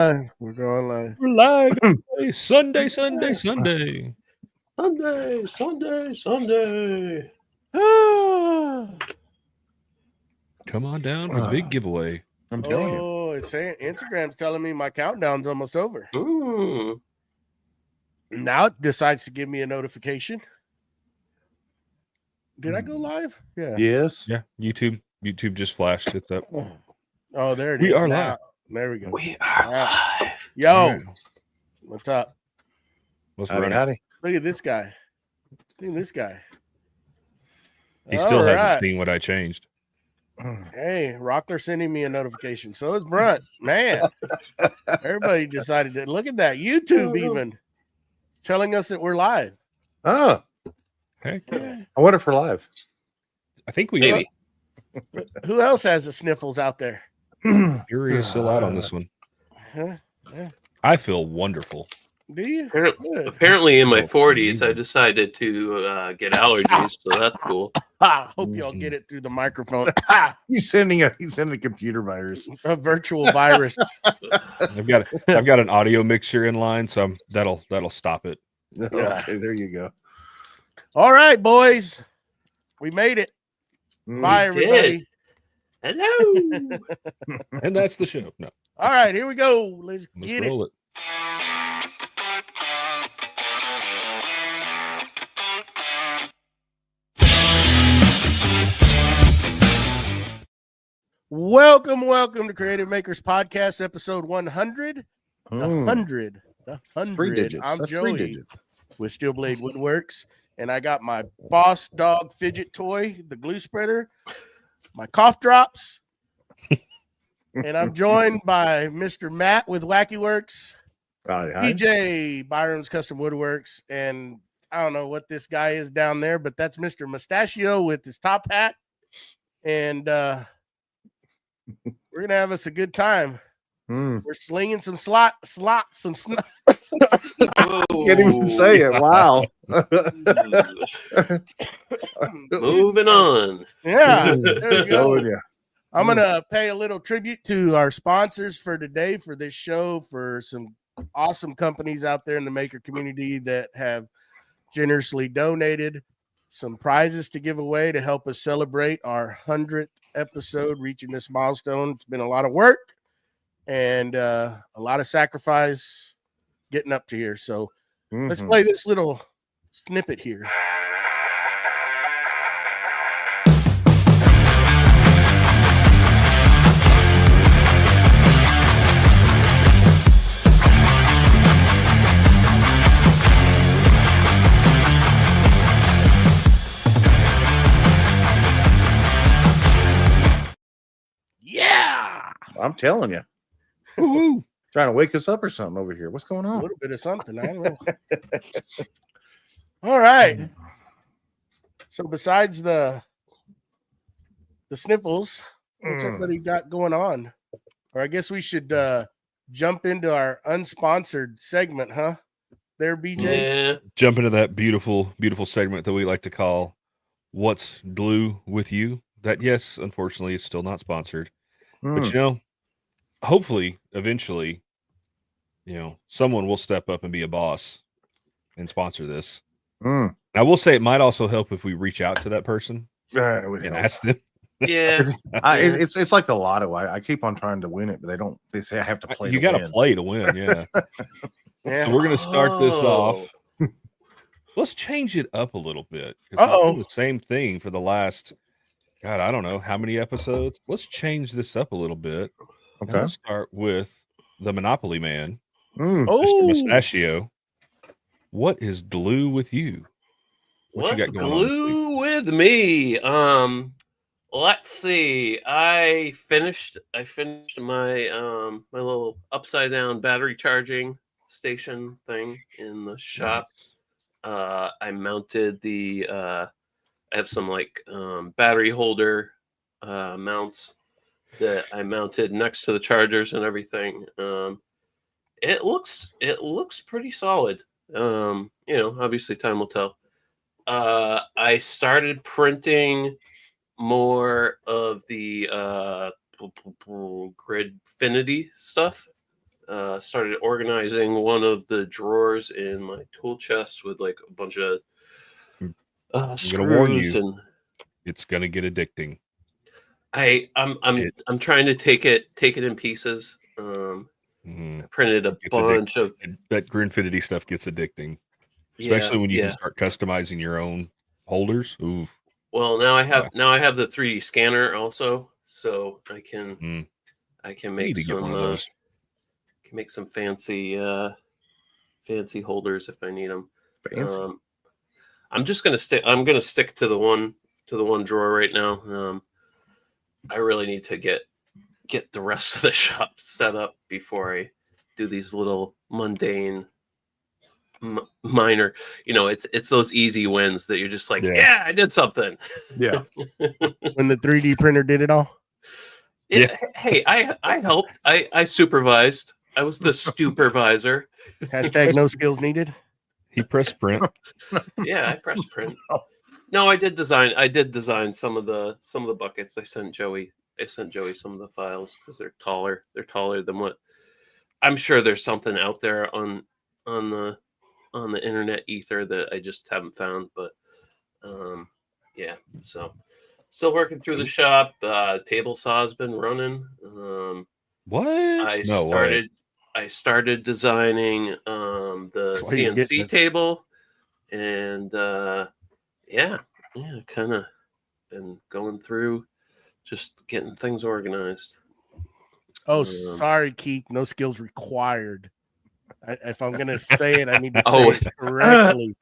We're going live. We're live. Sunday. Sunday. Come on down for the big giveaway. I'm telling you. Oh, it's saying Instagram's telling me my countdown's almost over. Now it decides to give me a notification. Did I go live? Yeah. Yes. Yeah. YouTube just flashed. It's up. Oh, there it is. We are now. live. There we go. We are live. Yo, Yeah. what's up? Let's Howdy, run it. howdy. Look at this guy. Look at this guy. He still All hasn't right. seen what I changed. Hey, Rockler sending me a notification. So is Brunt. Man, everybody decided to look at that. YouTube even telling us that we're live. Oh, Heck yeah. I wonder if we're live. I think we Maybe. Who else has the sniffles out there? Jury is still out on this one. Huh? I feel wonderful. Do you? Good. Apparently, in my Oh, 40s, I amazing. decided to get allergies, so that's cool. Hope y'all get it through the microphone. He's sending a computer virus. A virtual virus. I've got an audio mixer in line, so that'll stop it. Okay, there you go. All right, boys. We made it. Bye, We everybody. Hello. And that's the show. No, All right, here we go. Let's let's get it. roll it. Welcome to Creative Makers Podcast, episode 100. The 100. The 100. 3 digits. I'm That's Joey 3 digits. with Steel Blade Woodworks, and I got my Boss Dog fidget toy, the glue spreader, my cough drops, and I'm joined by Mr. Matt with Wacky Works, Howdy, howdy. PJ Byroms Custom Woodworks, and I don't know what this guy is down there, but that's Mr. Mustachio with his top hat, and we're gonna have us a good time. We're slinging some slots, some snot. Can't even say it. Wow. Moving on. Yeah, there you go. Oh, yeah. I'm gonna pay a little tribute to our sponsors for today for this show, for some awesome companies out there in the maker community that have generously donated some prizes to give away to help us celebrate our 100th episode, reaching this milestone. It's been a lot of work and a lot of sacrifice getting up to here. So let's play this little snippet here. Yeah, I'm telling you. Woo-hoo. Trying to wake us up or something over here. What's going a on? little bit of something. I don't know. All right. So besides the sniffles, what's everybody got going on? Or I guess we should jump into our unsponsored segment, huh? There, BJ. Yeah. Jump into that beautiful segment that we like to call "What's Glue with You." That, yes, unfortunately, is still not sponsored. But you know, hopefully, eventually, someone will step up and be a boss and sponsor this. I will say it might also help if we reach out to that person It would and help. ask them. Yeah. It's like the lotto. I keep on trying to win it, but they say I have to play. You got to play to win, yeah. Yeah. So we're gonna start this off. Oh. Let's change it up a little bit. 'Cause we've done the same thing for the last, God, I don't know how many episodes. Let's change this up a little bit. And Okay. let's start with the Monopoly Man, Mm. Mr. Mustachio. What is glue with you? What you What's got going on this week? glue with me? Let's see. I finished my my little upside down battery charging station thing in the shop. I mounted the I have some like battery holder mounts that I mounted next to the chargers and everything. It looks pretty solid. Obviously time will tell. I started printing more of the Gridfinity stuff. started organizing one of the drawers in my tool chest with like a bunch of I'm gonna warn screws, you. and It's gonna get addicting. I'm trying to take it in pieces. I printed a bunch of that Grinfinity stuff gets addicting, especially when you can start customizing your own holders. Ooh. Well, now I have the 3D scanner also, so I can make some one of those. can make some fancy holders if I need them. Fancy. I'm just gonna stick. I'm gonna stick to the one drawer right now. I really need to get the rest of the shop set up before I do these little mundane, minor. It's those easy wins that you're just like, yeah I did something. Yeah. When the 3D printer did it all. Hey, I helped. I supervised. I was the supervisor. Hashtag no skills needed. He pressed print. Yeah, I pressed print. No, I did design. Some of the buckets. I sent Joey some of the files because they're taller. They're taller than what I'm sure there's something out there on the internet ether that I just haven't found. But yeah, so still working through the shop. Table saw's been running. What? I started designing the CNC table, and kind of been going through just getting things organized. Oh, sorry, Keith. No skills required. If I'm gonna say it, I need to say it correctly.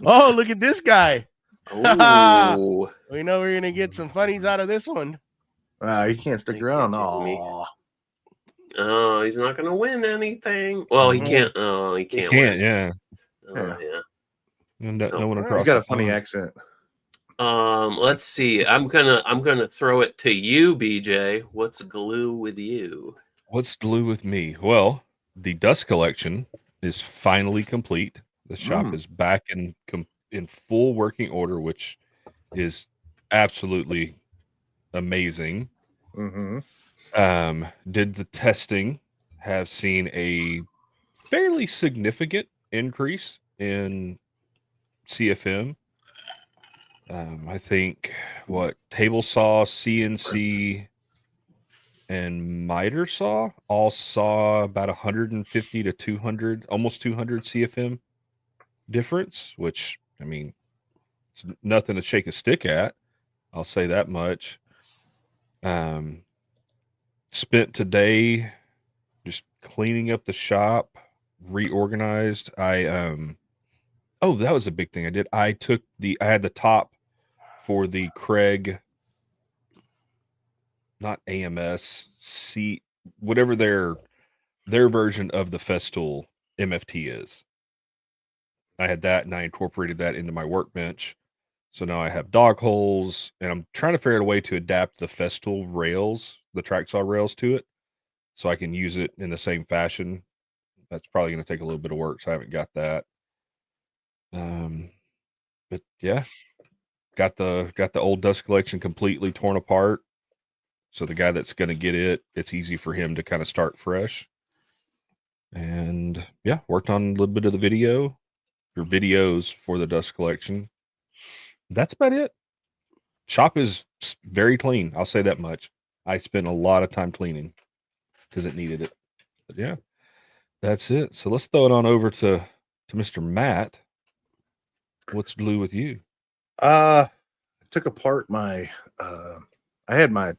Oh, look at this guy. Oh, we know we're gonna get some funnies out of this one. He can't stick around. Oh, he's not gonna win anything. Well, he can't. Oh, he can't. Win. Yeah. Oh, yeah. No one across. He's got a funny accent. Let's see. I'm gonna throw it to you, BJ. What's glue with you? What's glue with me? Well, the dust collection is finally complete. The shop is back in full working order, which is absolutely amazing. Did the testing, have seen a fairly significant increase in CFM. I think table saw, CNC, and miter saw all saw about 150 to 200, almost 200 CFM difference, which, I mean, it's nothing to shake a stick at. I'll say that much. Spent today just cleaning up the shop, reorganized. That was a big thing I did. I had the top for the Craig, not AMS, whatever their version of the Festool MFT is. I had that, and I incorporated that into my workbench. So now I have dog holes, and I'm trying to figure out a way to adapt the Festool rails, the track saw rails, to it, so I can use it in the same fashion. That's probably going to take a little bit of work, so I haven't got that. But yeah, got the old dust collection completely torn apart. So the guy that's going to get it, it's easy for him to kind of start fresh. And yeah, worked on a little bit of the videos for the dust collection. That's about it. Shop is very clean. I'll say that much. I spent a lot of time cleaning because it needed it. But yeah, that's it. So let's throw it on over to Mr. Matt. What's glue with you? I took apart my I had my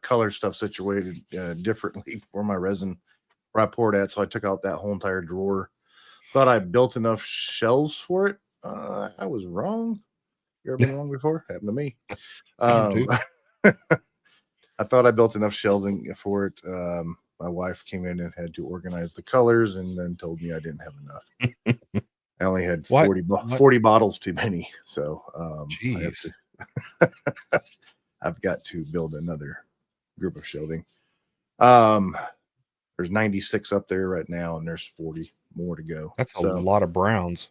color stuff situated differently for my resin where I poured at, so I took out that whole entire drawer. Thought I built enough shelves for it. I was wrong. You ever been wrong before? Happened to me. I thought I built enough shelving for it. My wife came in and had to organize the colors, and then told me I didn't have enough. I only had 40 bottles too many, so I've got to build another group of shelving. There's 96 up there right now, and there's 40 more to go. That's a lot of browns.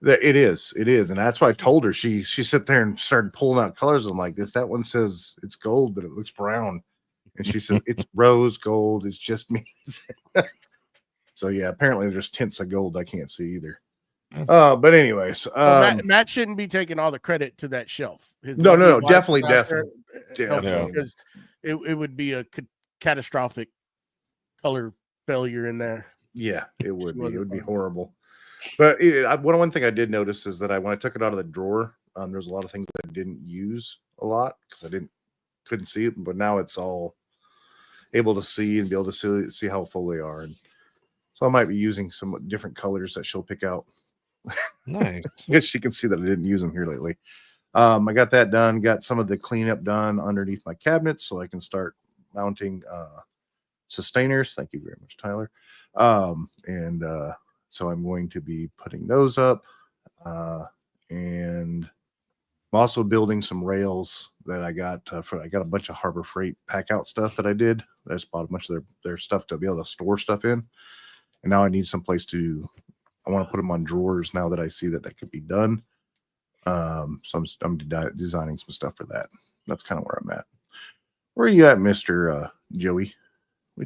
It is, and that's why I told her. She sat there and started pulling out colors. I'm like, that one says it's gold, but it looks brown. And she said, it's rose gold. It's just me. So yeah, apparently there's tints of gold I can't see either. But anyways, well, Matt shouldn't be taking all the credit to that shelf. No, definitely. Because it would be a catastrophic color failure in there. Yeah, it would be. It would be horrible. But one thing I did notice is that when I took it out of the drawer, there's a lot of things that I didn't use a lot because I couldn't see it, but now it's all able to see and be able to see how full they are. And so I might be using some different colors that she'll pick out. Nice. Because she can see that I didn't use them here lately. I got that done, got some of the cleanup done underneath my cabinets so I can start mounting sustainers. Thank you very much, Tyler. So I'm going to be putting those up. And I'm also building some rails that I got I got a bunch of Harbor Freight pack out stuff that I did. I just bought a bunch of their stuff to be able to store stuff in. And now I need some place I want to put them on drawers now that I see that could be done. So I'm designing some stuff for that. That's kind of where I'm at. Where are you at, Mr. Joey?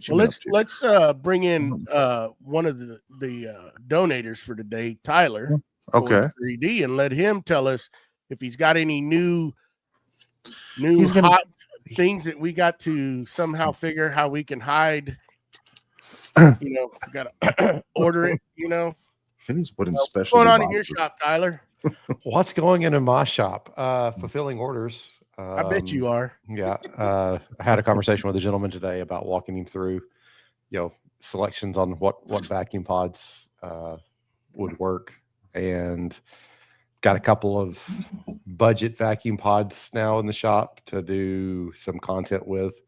Well, let's bring in one of the donators for today, Tyler. Okay. 3D, and let him tell us if he's got any new hot things that we got to somehow figure how we can hide. Got to order it. And he's putting special. What's going on in your shop, Tyler? What's going in my shop? Fulfilling orders. I bet you are. Yeah. I had a conversation with a gentleman today about walking him through, selections on what vacuum pods would work, and got a couple of budget vacuum pods now in the shop to do some content with,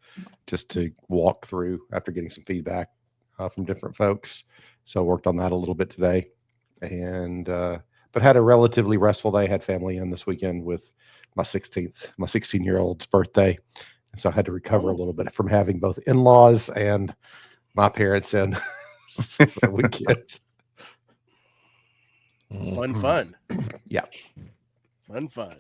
just to walk through after getting some feedback from different folks. So worked on that a little bit today, and but had a relatively restful day. Had family in this weekend with my 16-year-old's birthday, and so I had to recover a little bit from having both in-laws and my parents in for the weekend. Fun. Yeah. Fun.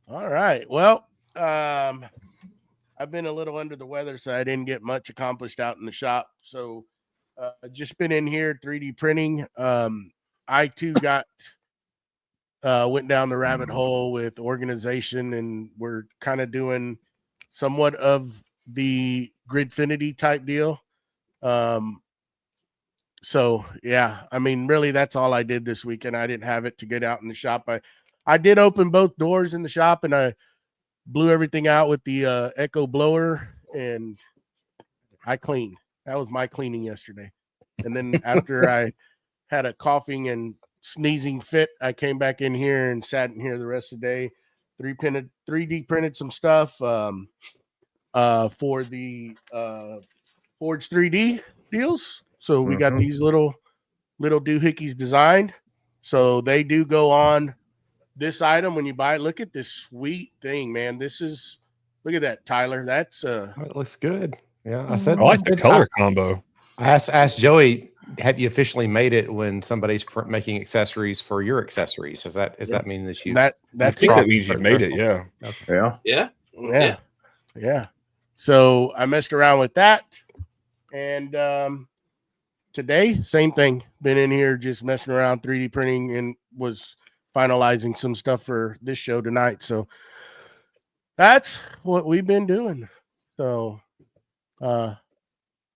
All right. Well, I've been a little under the weather, so I didn't get much accomplished out in the shop. So just been in here 3D printing. I too went down the rabbit hole with organization, and we're kind of doing somewhat of the Gridfinity type deal. So yeah, I mean, really that's all I did this weekend. I didn't have it to get out in the shop. I did open both doors in the shop, and I blew everything out with the Echo blower, and I cleaned. That was my cleaning yesterday. And then after I had a coughing and sneezing fit, I came back in here and sat in here the rest of the day. 3D printed some stuff for the Forge 3D deals. So we got these little doohickeys designed. So they do go on this item when you buy it. Look at this sweet thing, man. Look at that, Tyler. That's it looks good. Yeah, I like the color combo. I asked Joey, have you officially made it when somebody's making accessories for your accessories? Does that mean that you that means you've made it? Yeah. Okay. Yeah. So I messed around with that, and today same thing. Been in here just messing around 3D printing, and was finalizing some stuff for this show tonight. So that's what we've been doing. So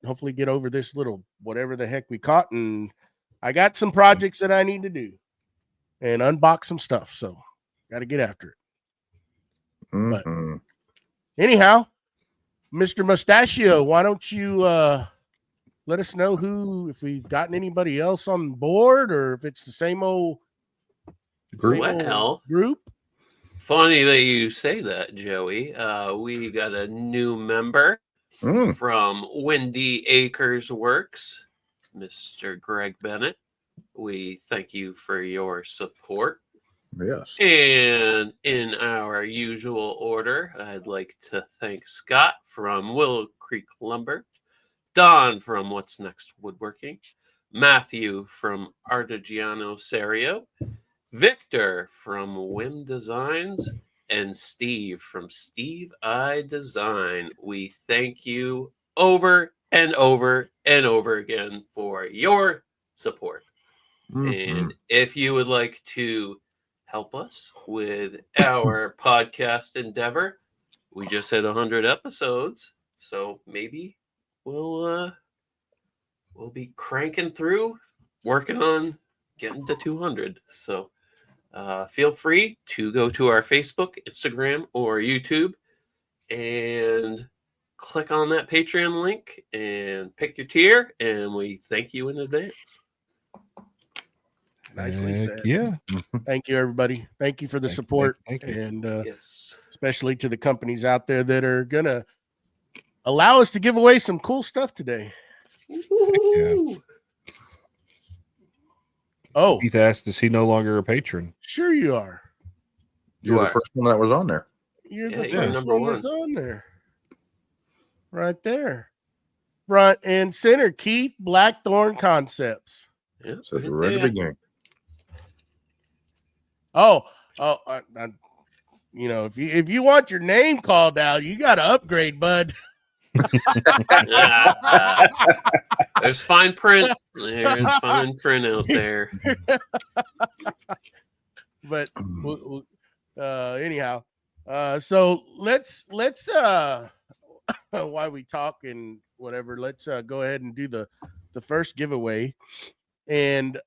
hopefully get over this little whatever the heck we caught, and I got some projects that I need to do and unbox some stuff, so got to get after it. But anyhow, Mr. Mustachio, why don't you let us know if we've gotten anybody else on board, or if it's the same old group. Funny that you say that, Joey. We got a new member from Windy Acres Worx, Mr. Greg Bennett. We thank you for your support. Yes. And in our usual order, I'd like to thank Scott from Willow Creek Lumber, Don from What's Next Woodworking, Matthew from Artigiano Serio, Victor from Whim Designs, and Steve from Steve I Design. We thank you over and over and over again for your support. And if you would like to help us with our podcast endeavor, we just hit 100 episodes, so maybe we'll be cranking through, working on getting to 200. So feel free to go to our Facebook, Instagram, or YouTube and click on that Patreon link and pick your tier, and we thank you in advance. Nicely said. Yeah. Thank you, everybody. Thank you for the support. Thank you. And Yes. especially to the companies out there that are going to allow us to give away some cool stuff today. Woo-hoo. Oh, Keith asked, is he no longer a patron? sure you are. You're You the are. first one that was on there. You're Yeah, the you're first number one that's on there. Right there. Front and center, Keith Blackthorn Concepts. Yeah, So right at the beginning. You know, if you want your name called out, you got to upgrade, bud. There's fine print. There's fine print out there. But anyhow, so let's while we talk and whatever, let's go ahead and do the first giveaway. And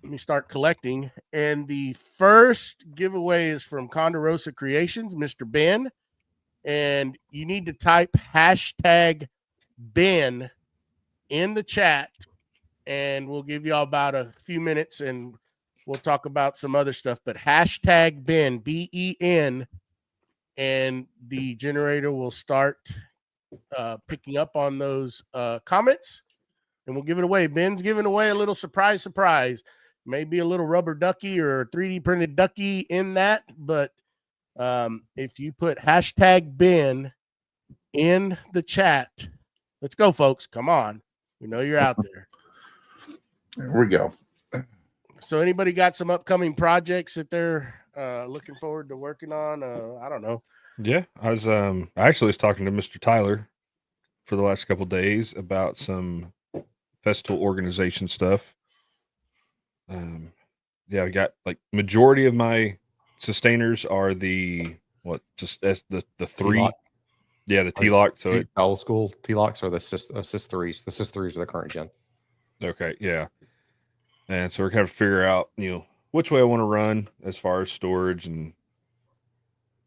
let me start collecting. And the first giveaway is from Condorosa Creations, Mr. Ben. And you need to type hashtag Ben in the chat, and we'll give you all about a few minutes and we'll talk about some other stuff. But hashtag Ben, BEN, and the generator will start picking up on those comments, and we'll give it away. Ben's giving away a little surprise. Maybe a little rubber ducky or 3D printed ducky in that, but if you put hashtag Ben in the chat, let's go, folks. Come on. We know you're out there. There we go. So anybody got some upcoming projects that they're looking forward to working on? I don't know. Yeah, I actually was talking to Mr. Tyler for the last couple of days about some festival organization stuff. Yeah, I got like majority of my sustainers are the three. T-lock. Yeah, the T-lock. So old school T-locks are the Sys 3s. The Sys 3s are the current gen. okay, yeah. And so we're kind of figure out, which way I want to run as far as storage and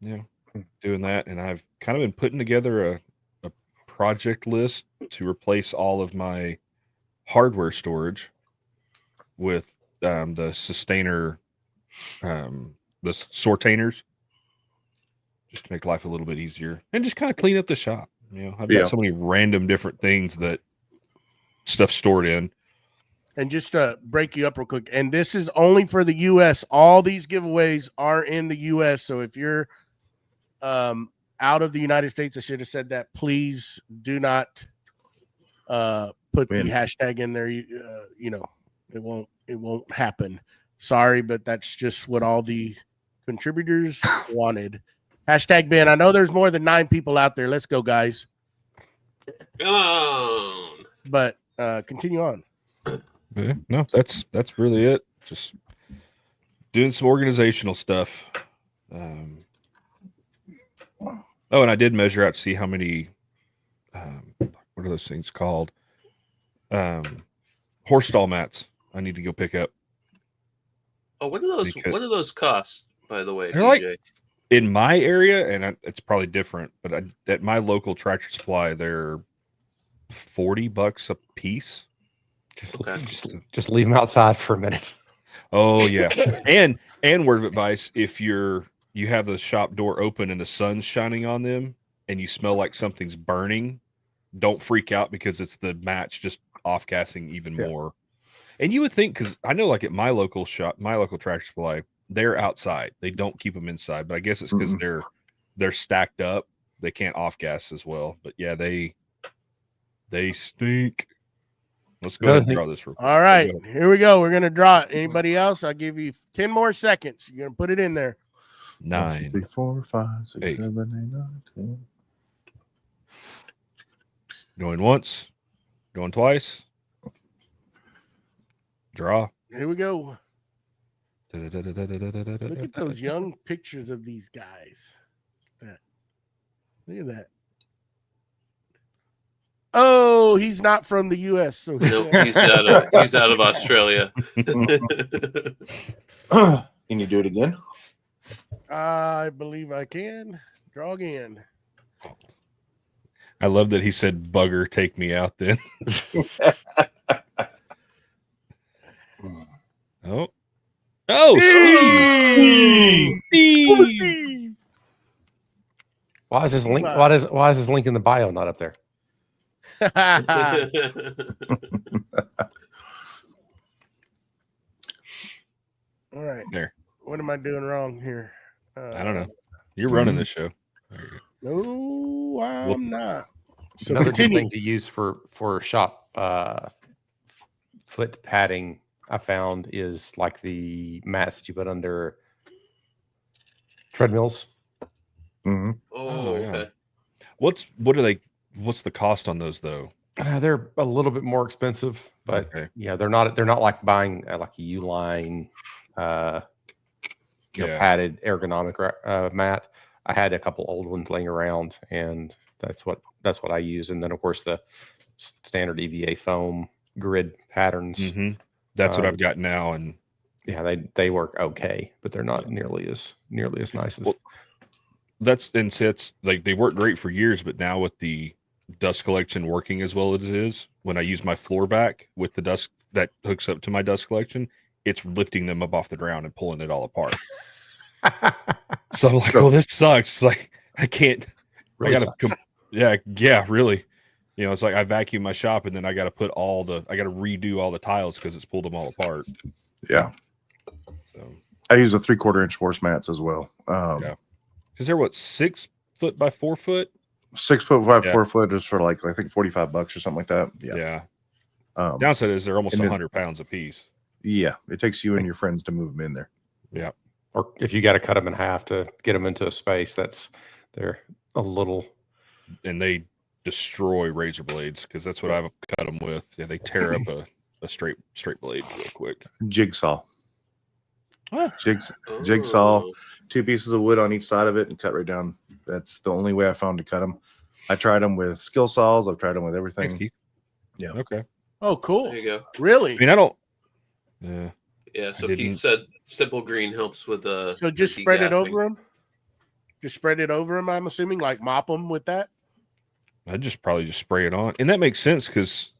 doing that. And I've kind of been putting together a project list to replace all of my hardware storage with the sustainer, the sortainers, just to make life a little bit easier and just kind of clean up the shop. I've got so many random different things that stuff stored in. And just to break you up real quick, and this is only for the U.S. All these giveaways are in the U.S. So if you're out of the United States, I should have said that. Please do not put the hashtag in there. It won't happen. Sorry, but that's just what all the contributors wanted. Hashtag Ben. I know there's more than 9 people out there. Let's go, guys. Come on. But continue on. Yeah, no, that's really it. Just doing some organizational stuff. Oh, and I did measure out to see how many. What are those things called? Horse stall mats. I need to go pick up. Oh, what do those cost? By the way, they're PJ? like in my area, and it's probably different, but at my local Tractor Supply, they're $40 a piece. Just leave them outside for a minute. Oh yeah, and word of advice: if you have the shop door open and the sun's shining on them, and you smell like something's burning, don't freak out because it's the match just off gassing even more. And you would think, because I know, like at my local shop, my local Tractor Supply, they're outside. They don't keep them inside, but I guess it's because they're stacked up. They can't off gas as well. But yeah, they stink. Let's go ahead and draw this. All right, here we go. We're gonna draw it. Anybody else? I'll give you 10 more seconds. You're gonna put it in there. 9, 3, 4, 5, 6, 8. 7, 8, 9, 10. Going once, going twice. Draw. Here we go. Look Look at those young pictures of these guys. Look at that. Oh, he's not from the U.S. So Nope, he's out of Australia. Can you do it again? I believe I can. Draw again. I love that he said, "Bugger, take me out." Then. Oh, Steve! Why is this link? Why is this link in the bio not up there? All right. There. What am I doing wrong here? I don't know. You're running this show. No, I'm not. So Another good continue. thing to use for shop foot padding I found is like the mats that you put under treadmills. Mm-hmm. Oh, yeah. okay. What's the cost on those though? They're a little bit more expensive, but Okay. yeah, they're not like buying like a U-line padded ergonomic mat. I had a couple old ones laying around, and that's what I use. And then of course the standard EVA foam grid patterns. Mm-hmm. That's what I've got now, and yeah, they work okay, but they're not nearly as nice as. Well, that's like they worked great for years, but now with the dust collection working as well as it is, when I use my floor vac with the dust that hooks up to my dust collection, it's lifting them up off the ground and pulling it all apart. So I'm like, well, this sucks. Like I can't. Really I gotta. Yeah, really. You know, it's like I vacuum my shop and then I got to redo all the tiles because it's pulled them all apart. Yeah. So I use a 3/4 inch horse mats as well. Yeah. Because they're 6 foot by 4 foot? 6 foot by 4 foot is for like, I think $45 or something like that. Yeah. Yeah. Downside is they're almost 100 pounds a piece. Yeah. It takes you and your friends to move them in there. Yeah. Or if you got to cut them in half to get them into a space, they're a little. And they destroy razor blades because that's what I've cut them with. Yeah, they tear up a straight blade real quick. Jigsaw. Ah. Jigsaw, 2 pieces of wood on each side of it and cut right down. That's the only way I found to cut them. I tried them with skill saws. I've tried them with everything. Yeah. Okay. Oh, cool. There you go. Really? I mean, I don't. Yeah. Yeah. So I Keith said simple green helps with the. So just spread it over them. Just spread it over them. I'm assuming, like mop them with that. I'd probably just spray it on, and that makes sense because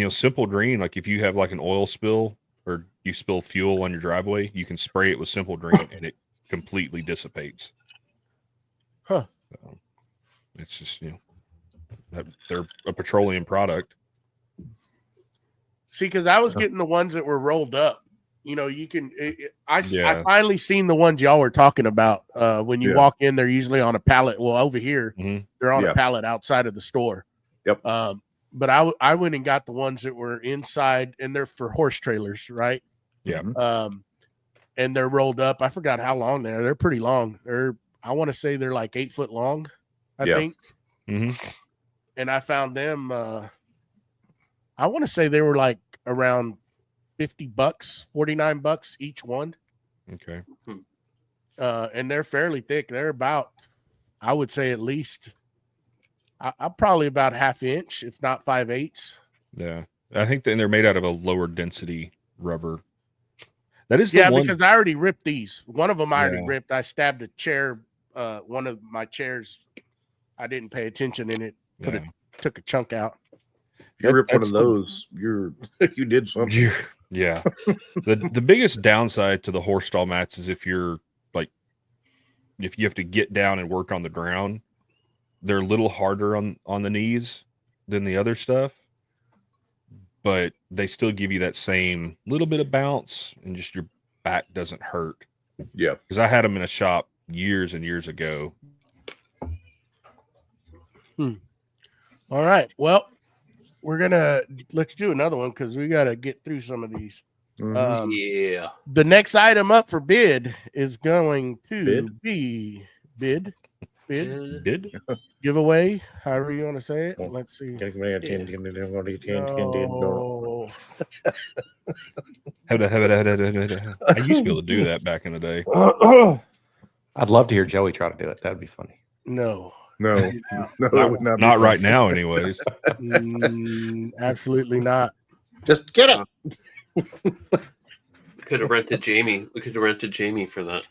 simple green. Like if you have like an oil spill or you spill fuel on your driveway, you can spray it with simple green, and it completely dissipates. Huh? So it's just they're a petroleum product. See, because I was getting the ones that were rolled up. You can. I finally seen the ones y'all were talking about. When you walk in, they're usually on a pallet. Well, over here, they're on a pallet outside of the store. Yep. But I went and got the ones that were inside, and they're for horse trailers, right? Yeah. And they're rolled up. I forgot how long they're pretty long. I want to say they're like 8 foot long. I think. Mm-hmm. And I found them. I want to say they were like around $50, $49 each one. Okay. And they're fairly thick. They're about, I would say at least, I'm probably about 1/2 inch, if not 5/8. Yeah. I think they're made out of a lower density rubber. That is the one. Because I already ripped these. One of them I already ripped. I stabbed a chair. One of my chairs, I didn't pay attention in it. Took a chunk out. If you rip one of those, you did something. Yeah. The biggest downside to the horse stall mats is if you have to get down and work on the ground, they're a little harder on the knees than the other stuff, but they still give you that same little bit of bounce and just your back doesn't hurt. Yeah. Because I had them in a shop years and years ago. All right. Well, let's do another one because we got to get through some of these. Mhm. Yeah. The next item up for bid is going to Bid? be bid Did giveaway, however you want to say it. Well, Let's see. Can I get 10, Yeah. 10, 10, 10, 10, 10, 10, 10, No. I used to be able to do that back in the day. I'd love to hear Joey try to do it. That'd be funny. No. No, that would not be Not fun. right now, anyways. Absolutely not. Just get up. We could have rented Jamie. We could have rented Jamie for that.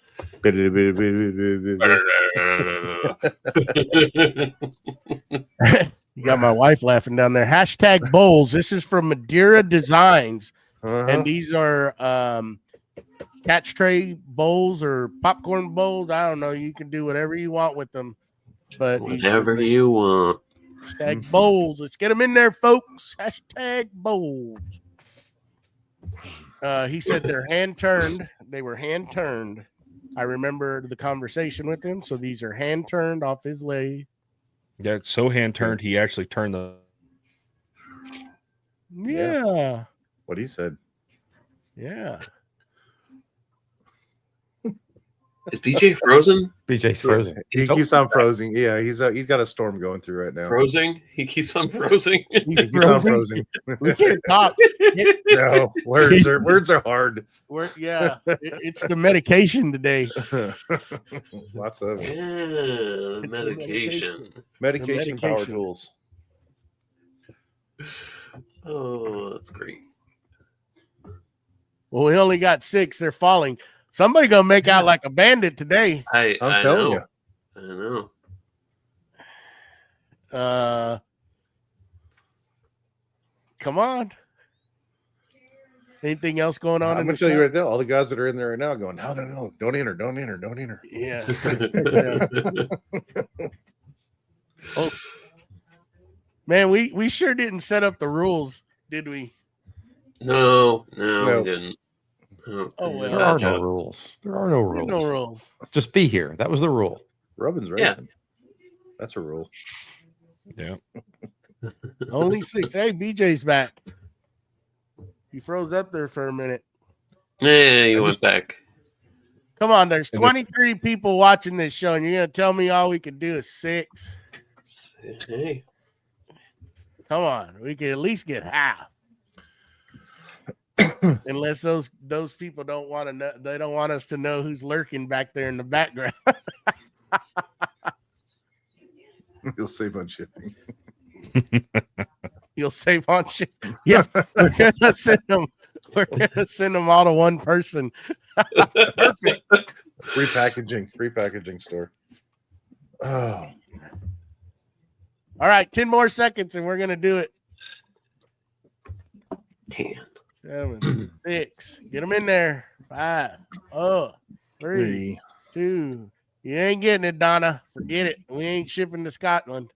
You got my wife laughing down there. Hashtag bowls. This is from Madeira Designs. And these are catch tray bowls or popcorn bowls. I don't know. You can do whatever you want with them. But Whatever you want. hashtag bowls. Let's get them in there, folks. Hashtag bowls. He said they're hand turned. They were hand turned. I remember the conversation with him. So these are hand turned off his lathe. Yeah, it's so hand turned. He actually turned the. Yeah. What he said. Yeah. Is BJ frozen? BJ's frozen. He keeps on frozen. Yeah, he's got a storm going through right now. Frozen? He keeps on frozen. He's He keeps on frozen. frozen. We can't talk. No, words are hard. It's the medication today. Lots of it. Yeah, medication. Medication power medication. tools. Oh, that's great. Well, we only got 6. They're falling. Somebody gonna make out like a bandit today. I'm I telling know. you. I know. Come on. Anything else going on? I'm in gonna the tell you shop? right now, all the guys that are in there right now going, no, don't enter. Yeah. Yeah. Oh, man, we sure didn't set up the rules, did we? No, No. we didn't. Oh, Oh, well. There are no rules. There are no rules. No rules. Just be here. That was the rule. Robin's Yeah. racing. That's a rule. Yeah. Only 6. Hey, BJ's back. He froze up there for a minute. Yeah, he went back. Come on, there's 23 people watching this show, and you're gonna tell me all we can do is 6. Hey. Come on, we can at least get half. Unless those people don't want to know, they don't want us to know who's lurking back there in the background. You'll save on shipping. You'll save on shit. Yeah, we're gonna send them. We're gonna send them all to one person. Perfect. Repackaging store. Oh, All right, 10 more seconds, and we're gonna do it. 10. 7, 6. Get them in there. 5, 3, 2. You ain't getting it, Donna. Forget it. We ain't shipping to Scotland.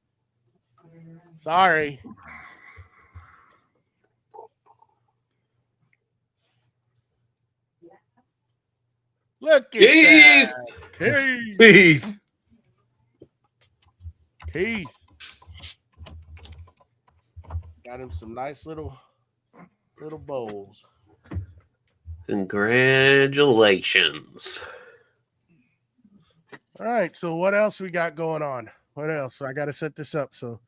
Sorry. Look at Keith! that. Beef. Keith. Got him some nice little bowls. Congratulations. All right, so what else we got going on? What else? I got to set this up so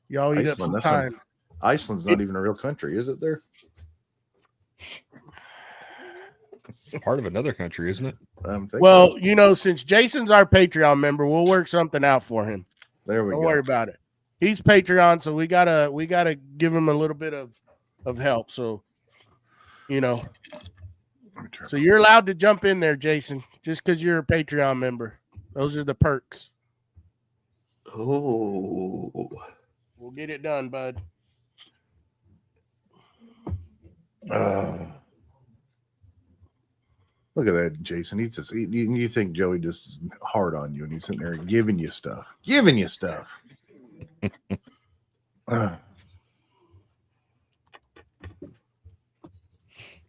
y'all eat up some Iceland, that's time. Iceland's not even a real country, is it? There. Part of another country, isn't it? Well, you know, since Jason's our Patreon member, we'll work something out for him. there we Don't go. worry about it. He's Patreon, so we gotta give him a little bit of help. So, you know, so you're allowed to jump in there, Jason, just because you're a Patreon member. Those are the perks. Oh. We'll get it done, bud. Look at that, Jason. You think Joey just is hard on you, and he's sitting there giving you stuff.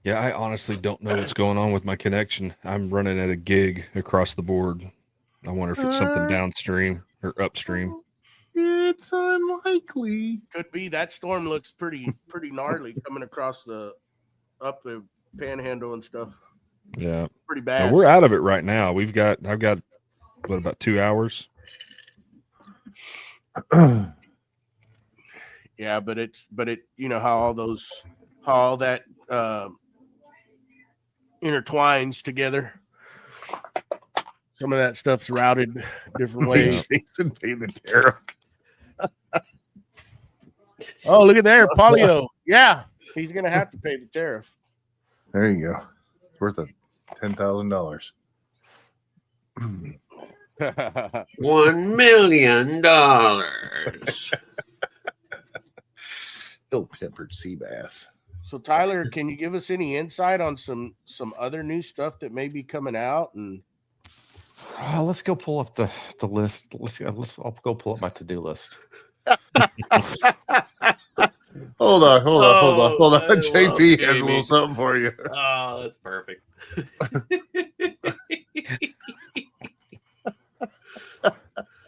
Yeah, I honestly don't know what's going on with my connection. I'm running at a gig across the board. I wonder if it's something downstream or upstream. It's unlikely. Could be. That storm looks pretty gnarly coming across up the panhandle and stuff. Yeah. Pretty No, bad. we're out of it right now. I've got what, about 2 hours? Yeah, but it you know how all that intertwines together. Some of that stuff's routed different ways. Jason paid the tariff. Oh, look at there, Polio. Yeah, he's gonna have to pay the tariff. There you go. It's worth $10,000. $1 million. Ill-tempered sea bass. So Tyler, can you give us any insight on some other new stuff that may be coming out? And Let's go pull up the list. I'll go pull up my to-do list. Hold on. I love JP has a Jamie. little something for you. Oh, that's perfect.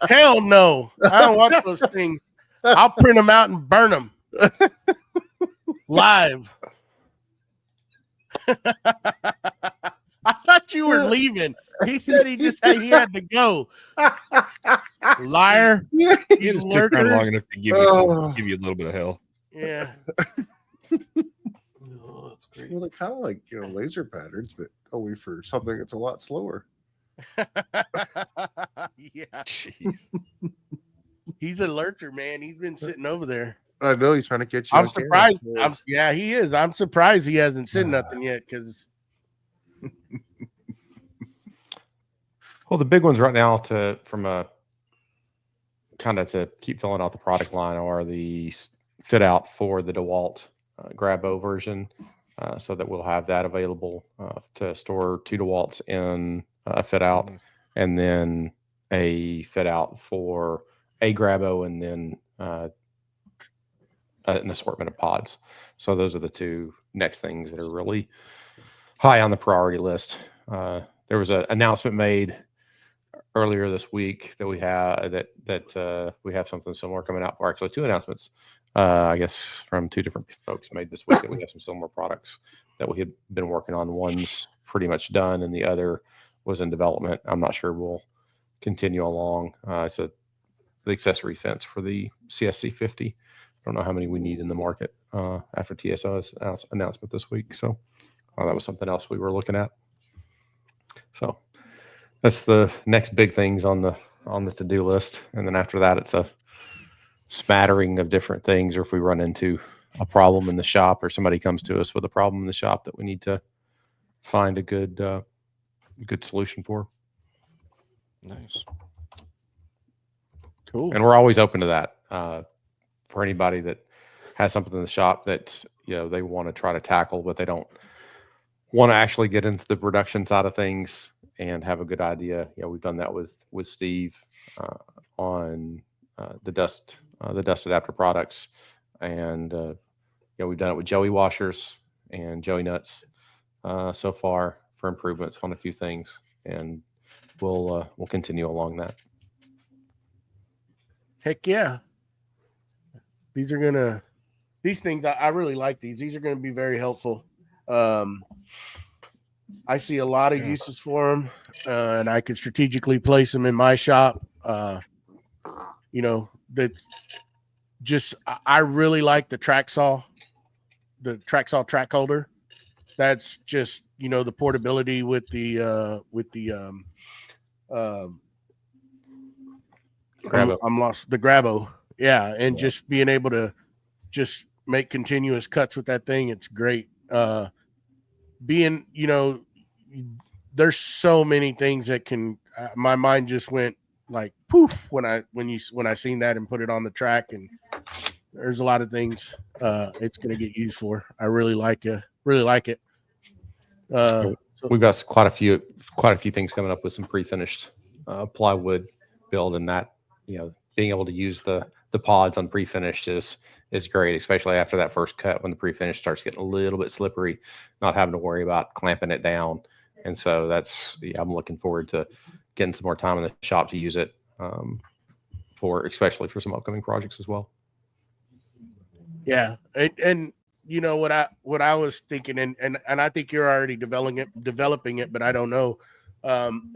hell no, I don't want those things. I'll print them out and burn them live. I thought you were leaving. He said he had to go. Liar. You just stick around lurker. long enough to give you a little bit of hell. Yeah. Oh, that's great. Well, they're kind of like, laser patterns, but only for something that's a lot slower. Yeah. Jeez. He's a lurker, man. He's been sitting over there. I know he's trying to catch you. I'm on camera. surprised. Yeah, he is. I'm surprised he hasn't said nothing yet because Well, the big ones right now to keep filling out the product line are the fit out for the DeWalt Grabo version, so that we'll have that available to store 2 DeWalts in a fit out, and then a fit out for a Grabo, and then an assortment of pods. So those are the 2 next things that are really high on the priority list. There was an announcement made earlier this week that we have something similar coming out. Or actually 2 announcements, I guess, from 2 different folks made this week that we have some similar products that we had been working on. One's pretty much done, and the other was in development. I'm not sure we'll continue along. It's the accessory fence for the CSC 50. I don't know how many we need in the market after TSO's announcement this week. So that was something else we were looking at. So that's the next big things on the to-do list. And then after that, it's a smattering of different things. Or if we run into a problem in the shop, or somebody comes to us with a problem in the shop that we need to find a good solution for. Nice. cool. And we're always open to that for anybody that has something in the shop that they want to try to tackle, but they don't want to actually get into the production side of things and have a good idea. We've done that with Steve on the dust adapter products, and we've done it with Joey washers and Joey nuts so far for improvements on a few things, and we'll continue along that. Heck yeah. These things, I really like these. These are going to be very helpful. I see a lot of uses for them, and I could strategically place them in my shop. I really like the track saw track holder. That's just, the portability with the Grabo. I'm lost. The Grabo. Yeah. And just being able to just make continuous cuts with that thing. It's great. There's so many things that can, my mind just went like poof when I seen that and put it on the track, and there's a lot of things it's going to get used for. I really like it. So we've got quite a few things coming up with some pre-finished plywood build, and that being able to use the pods on pre-finished is great, especially after that first cut when the pre-finish starts getting a little bit slippery, not having to worry about clamping it down. And so I'm looking forward to getting some more time in the shop to use it especially for some upcoming projects as well. Yeah, and you know what I was thinking, and I think you're already developing it, but I don't know.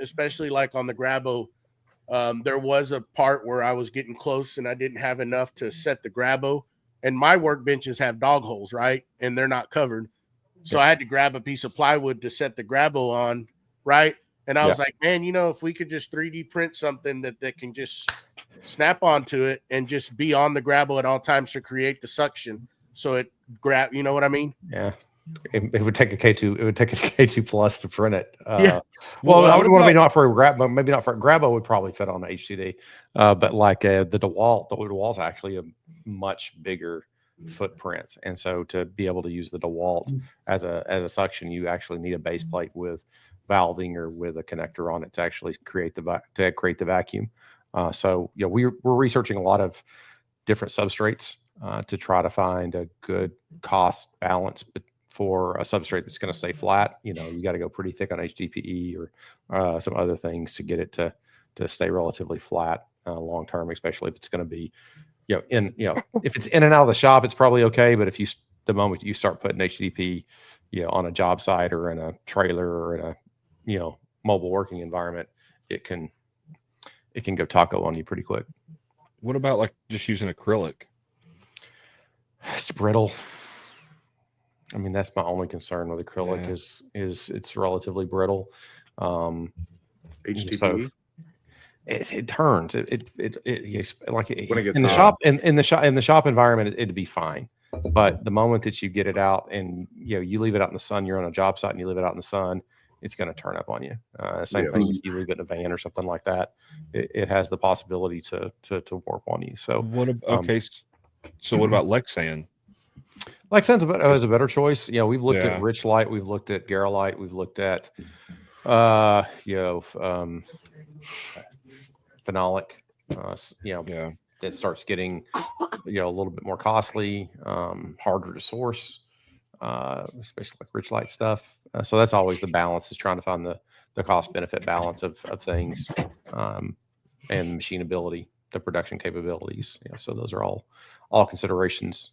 Especially like on the Grabo, there was a part where I was getting close and I didn't have enough to set the Grabo, and my workbenches have dog holes, right, and they're not covered, so I had to grab a piece of plywood to set the Grabo on, right, and I was like, man, you know, if we could just 3D print something that can just snap onto it and just be on the Grabo at all times to create the suction, so it grab, you know what I mean? Yeah. It would take a K2. It would take a K2 plus to print it. Yeah. Well, I would want to be not for a grab, maybe not for a Grabo would probably fit on the HCD. But like the DeWalt's actually a much bigger footprint, and so to be able to use the DeWalt as a suction, you actually need a base plate with valving or with a connector on it to actually create the vacuum. So yeah, we're researching a lot of different substrates to try to find a good cost balance, but for a substrate that's going to stay flat, you know, you got to go pretty thick on HDPE or some other things to get it to stay relatively flat long term, especially if it's going to be, if it's in and out of the shop, it's probably okay. But if the moment you start putting HDPE, on a job site or in a trailer or in a, mobile working environment, it can go taco on you pretty quick. What about like just using acrylic? It's brittle. I mean, that's my only concern with acrylic is it's relatively brittle. HDPE. So it turns. It like when it gets in the hot. shop in the shop environment, it'd be fine. But the moment that you get it out and you leave it out in the sun, you're on a job site and you leave it out in the sun, it's going to turn up on you. Same thing if you leave it in a van or something like that. It has the possibility to warp on you. So so what about Lexan? Lexan's is a better choice. We've looked at Rich Light, we've looked at Garolite, we've looked at phenolic. It starts getting a little bit more costly, harder to source, especially like Rich Light stuff. So that's always the balance, is trying to find the cost benefit balance of things, and machinability, the production capabilities. So those are all considerations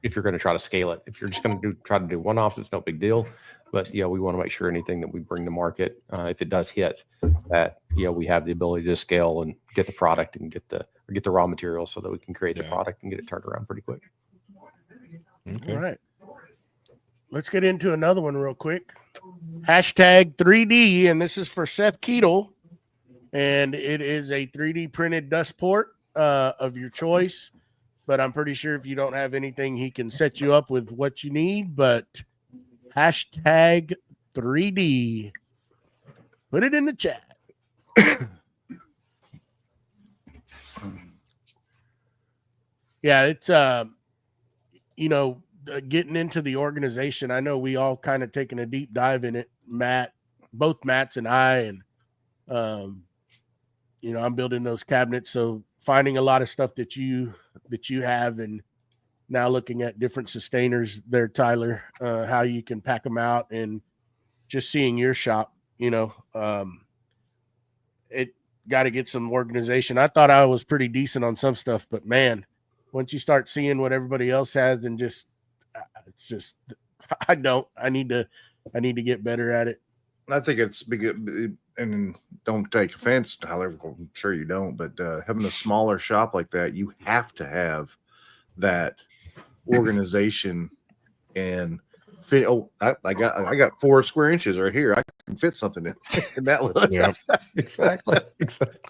if you're going to try to scale it. If you're just going to try to do one-offs, it's no big deal. But we want to make sure anything that we bring to market, if it does hit, that we have the ability to scale and get the product and get the raw materials so that we can create the product and get it turned around pretty quick. Okay. All right. Let's get into another one real quick. Hashtag 3D, and this is for Seth Keetle, and it is a 3D printed dust port of your choice. But I'm pretty sure if you don't have anything, he can set you up with what you need. But hashtag 3D. Put it in the chat. Yeah, it's getting into the organization. I know we all kind of taken a deep dive in it, both Matt's and I, and I'm building those cabinets, so finding a lot of stuff that you have, and now looking at different sustainers there, Tyler, how you can pack them out, and just seeing your shop, it got to get some organization. I thought I was pretty decent on some stuff, but man, once you start seeing what everybody else has, and I need to get better at it. I think it's big, and don't take offense, Tyler. I'm sure you don't, but having a smaller shop like that, you have to have that organization and fit. Oh, I got 4 square inches right here. I can fit something in that one. Yeah, exactly.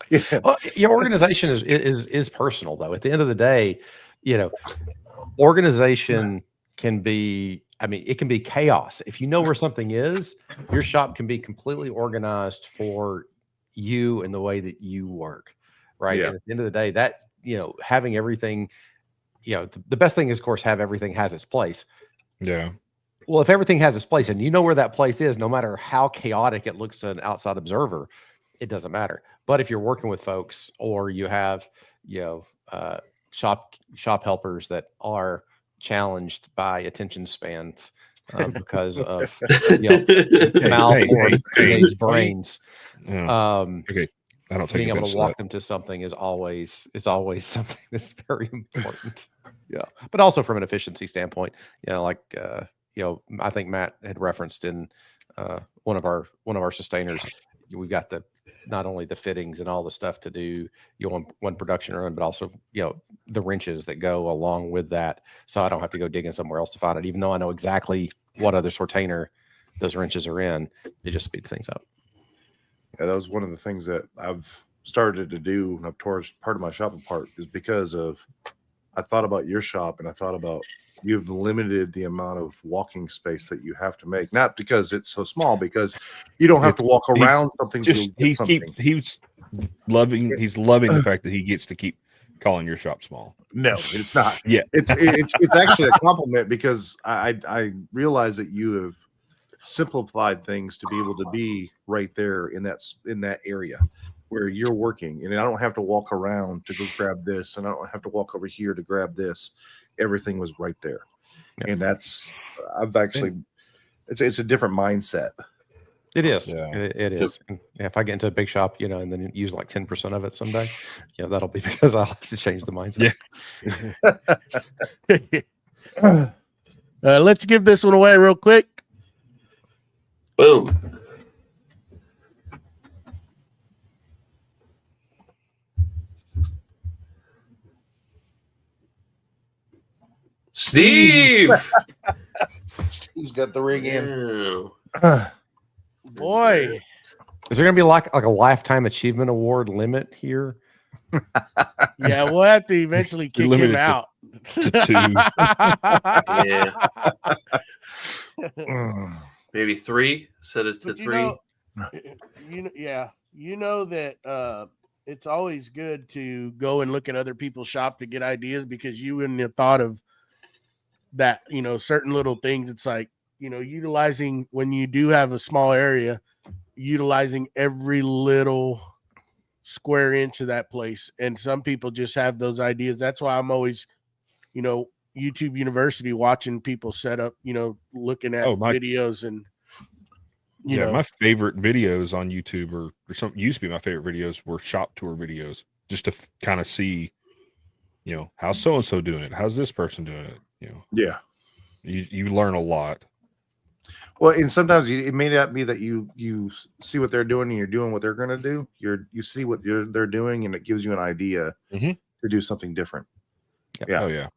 Yeah. Well, your organization is personal, though. At the end of the day, organization can be. I mean, it can be chaos. If you know where something is, your shop can be completely organized for you and the way that you work, right? Yeah. And at the end of the day, that, having everything, the best thing is, of course, have everything has its place. Yeah. Well, if everything has its place and you know where that place is, no matter how chaotic it looks to an outside observer, it doesn't matter. But if you're working with folks, or you have, shop helpers that are challenged by attention spans because of malformed brains. Okay, I don't take being able offense to walk them to something is always something that's very important. Yeah, but also from an efficiency standpoint, like I think Matt had referenced in one of our sustainers, we've got not only the fittings and all the stuff to do one production run, but also the wrenches that go along with that, so I don't have to go digging somewhere else to find it, even though I know exactly what other sortainer those wrenches are in. It just speeds things up. Yeah, that was one of the things that I've started to do when I've tore part of my shop apart, is because of I thought about your shop, and I thought about you've limited the amount of walking space that you have to make, not because it's so small, because you don't have to walk around something to get something. He's loving the fact that he gets to keep calling your shop small. No, it's not. Yeah, it's actually a compliment, because I realize that you have simplified things to be able to be right there in that area where you're working, and I don't have to walk around to go grab this, and I don't have to walk over here to grab this. Everything was right there. Yeah. And it's a different mindset. It is. Yeah. It is. And if I get into a big shop, and then use like 10% of it someday, that'll be because I'll have to change the mindset. Yeah. Let's give this one away real quick. Boom. Steve. Steve's got the ring in. Boy. Is there going to be like a lifetime achievement award limit here? Yeah, we'll have to eventually kick him out. To 2. Yeah. Maybe 3. Set it to 3. You know that it's always good to go and look at other people's shop to get ideas, because you wouldn't have thought of that, certain little things. It's like, utilizing, when you do have a small area, utilizing every little square inch of that place. And some people just have those ideas. That's why I'm always, YouTube University, watching people set up, looking at videos, and my favorite videos on YouTube or something used to be my favorite videos were shop tour videos, just to kind of see, how's so-and-so doing it? How's this person doing it? Yeah. You learn a lot. Well, and sometimes it may not be that you see what they're doing and you're doing what they're going to do. You see what they're doing, and it gives you an idea to do something different. Yeah. Oh yeah.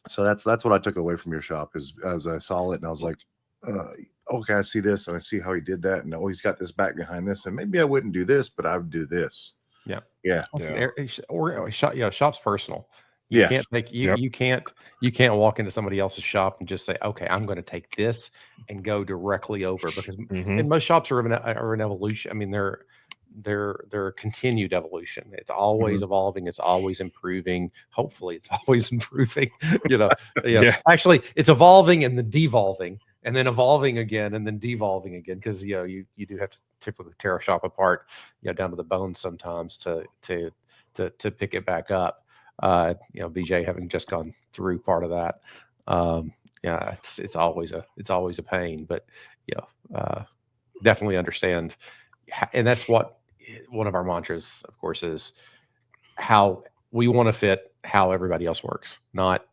So that's what I took away from your shop, is as I saw it and I was like, okay, I see this, and I see how he did that, and he's got this back behind this, and maybe I wouldn't do this, but I would do this. Yeah. Or shop's personal. You can't take you can't walk into somebody else's shop and just say, okay, I'm going to take this and go directly over, because and most shops are an evolution. I mean, they're continued evolution. It's always evolving. It's always improving. Hopefully it's always improving. Actually, it's evolving and then devolving, and then evolving again, and then devolving again, because you do have to typically tear a shop apart down to the bone sometimes to pick it back up. BJ having just gone through part of that, it's always a pain, but definitely understand. And that's what one of our mantras, of course, is how we want to fit how everybody else works, not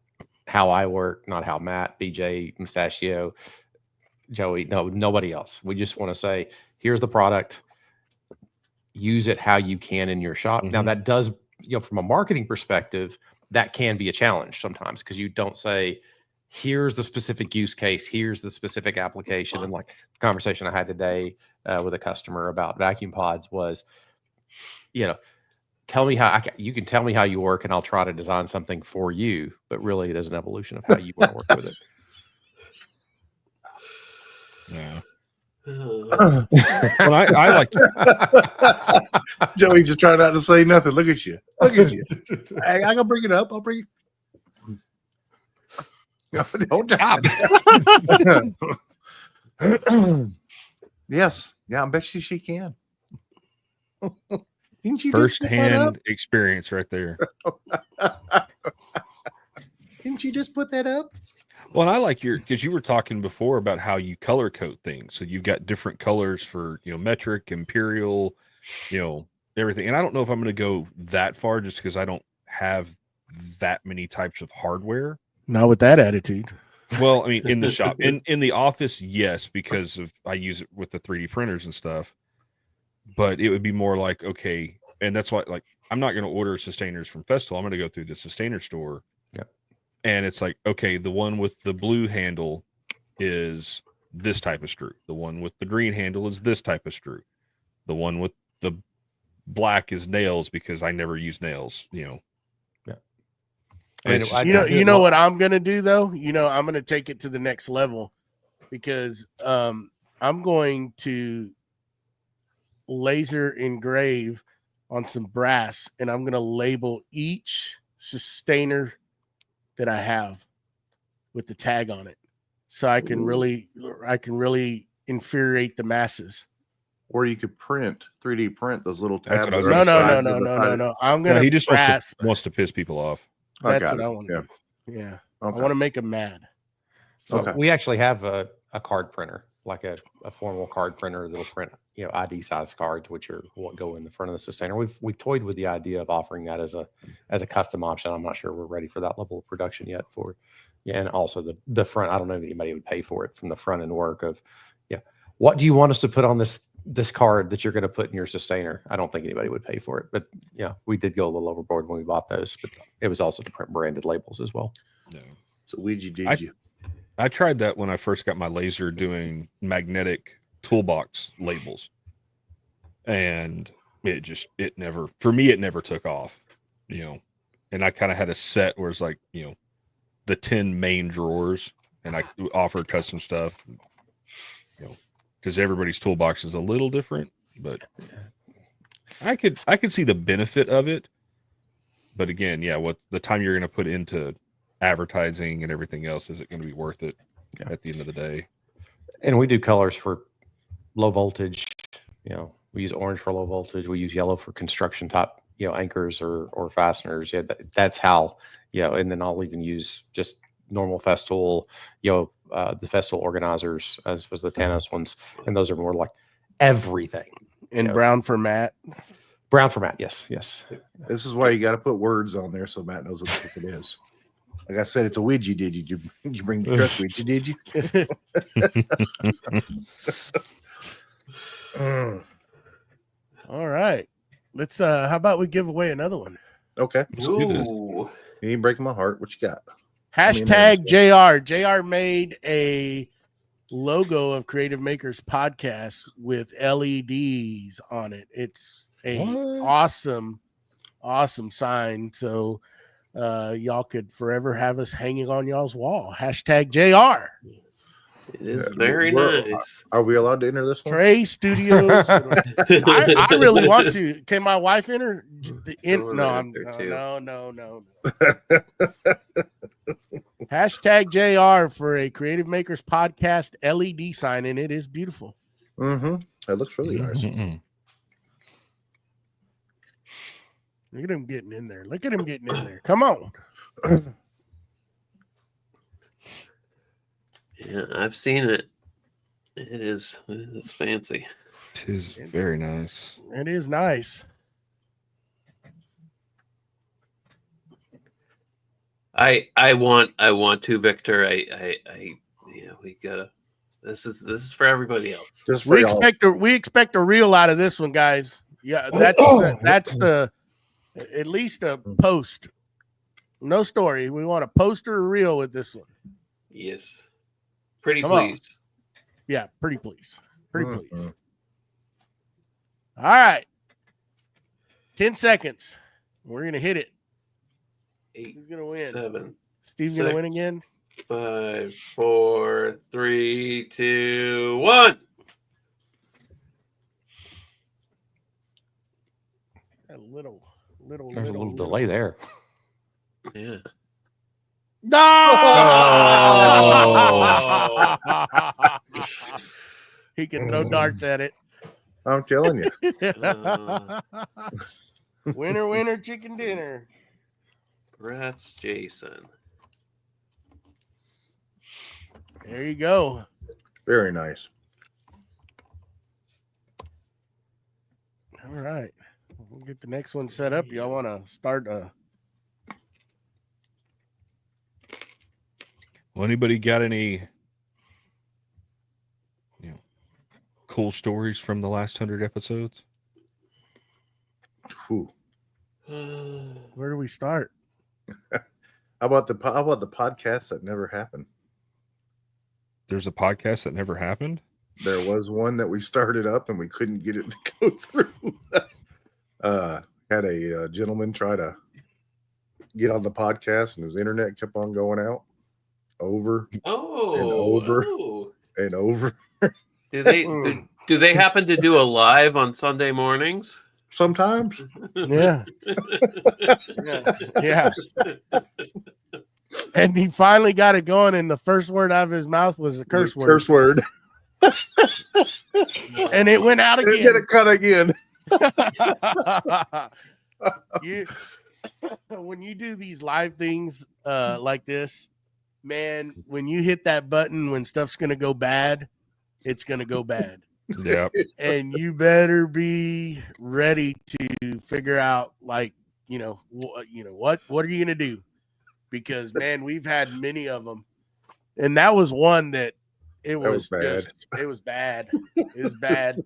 how I work, not how Matt, BJ, Mustachio, Joey, nobody else. We just want to say, here's the product, use it how you can in your shop. Now that does, from a marketing perspective, that can be a challenge sometimes, because you don't say, here's the specific use case, here's the specific application. And like the conversation I had today with a customer about vacuum pods was, tell me how you can tell me how you work, and I'll try to design something for you, but really it is an evolution of how you want to work with it. Yeah. Well, I like Joey just trying not to say nothing. Look at you. Hey, I gonna bring it up. I'll bring it. No, don't stop. Yes. Yeah, I bet she can. Didn't you first-hand experience right there. Didn't you just put that up? Well, and I like because you were talking before about how you color code things. So you've got different colors for, metric, imperial, everything. And I don't know if I'm going to go that far just because I don't have that many types of hardware. Not with that attitude. Well, I mean, in the shop, in the office, yes, because of I use it with the 3D printers and stuff. But it would be more like, okay, and that's why, like, I'm not going to order sustainers from Festool. I'm going to go through the sustainer store. Yep. And it's like, okay, the one with the blue handle is this type of screw. The one with the green handle is this type of screw. The one with the black is nails because I never use nails, you know. Yeah. And You know what I'm gonna do though? You know, I'm gonna take it to the next level because I'm going to laser engrave on some brass and I'm gonna label each sustainer that I have with the tag on it. So I can really infuriate the masses. Or you could 3D print those little That's tabs. what I was No. No. I'm gonna he just brass. wants to piss people off. That's what I want to do. Yeah. Okay. I want to make them mad. So Okay. we actually have a card printer, like a formal card printer that'll print, you know, ID size cards, which are what go in the front of the sustainer. We've toyed with the idea of offering that as a custom option. I'm not sure we're ready for that level of production yet. And also the front. I don't know if anybody would pay for it from the front end work of, what do you want us to put on this card that you're going to put in your sustainer? I don't think anybody would pay for it, but we did go a little overboard when we bought those, but it was also to print branded labels as well. No. So Ouija did you? I tried that when I first got my laser doing magnetic toolbox labels. And it never took off, you know. And I kind of had a set where it's like, you know, the 10 main drawers and I offered custom stuff, you know, because everybody's toolbox is a little different, but I could see the benefit of it. But again, what the time you're going to put into advertising and everything else, is it going to be worth it at the end of the day? And we do colors for low voltage. You know, we use orange for low voltage. We use yellow for construction top, anchors or fasteners. Yeah, that's how, and then I'll even use just normal Festool, the Festool organizers, as was the Thanos ones. And those are more like everything. And brown for Matt. Brown for Matt, yes. This is why you got to put words on there so Matt knows what the heck it is. Like I said, it's a Ouija. Did you bring the truck? Ouija? Did you? All right. Let's. How about we give away another one? Okay. Ooh. You ain't breaking my heart. What you got? Hashtag JR. JR made a logo of Creative Makers Podcast with LEDs on it. It's a awesome sign. So y'all could forever have us hanging on y'all's wall. Hashtag JR. It is very nice. Are we allowed to enter this one? Trey Studios. I really want to. Can my wife enter? No. Hashtag JR for a Creative Makers Podcast LED sign, and it is beautiful. Mm-hmm. That looks really nice. Look at him getting in there. Come on. Yeah, I've seen it. It is fancy. It is very nice. It is nice. I want to, Victor. We gotta. This is for everybody else. We expect a reel out of this one, guys. Yeah, that's the at least a post. No story. We want a poster or reel with this one. Yes. Pretty Come please. On. Yeah, pretty please. Please. All right. 10 seconds. We're gonna hit it. 8, Who's gonna win? 7. Steve's 6, gonna win again. 5, 4, 3, 2, 1. A little. There's a little delay there. Yeah. No! He can throw darts at it. I'm telling you. Winner, chicken dinner. Congrats, Jason. There you go. Very nice. All right. we'll get the next one set up. Y'all want to start? Well, anybody got any, cool stories from the last 100 episodes? Ooh. Where do we start? How about the podcast that never happened? There's a podcast that never happened. There was one that we started up and we couldn't get it to go through. Had a gentleman try to get on the podcast and his internet kept on going out over and over and over. Do they happen to do a live on Sunday mornings? Sometimes. Yeah. Yeah. And he finally got it going, and the first word out of his mouth was a curse word. Curse word. And it went out again. It did it cut again. When you do these live things like this, man, when you hit that button when stuff's gonna go bad, it's gonna go bad. Yeah. And you better be ready to figure out, like, what are you gonna do? Because, man, we've had many of them, and that was one that was bad. It was bad. It was bad.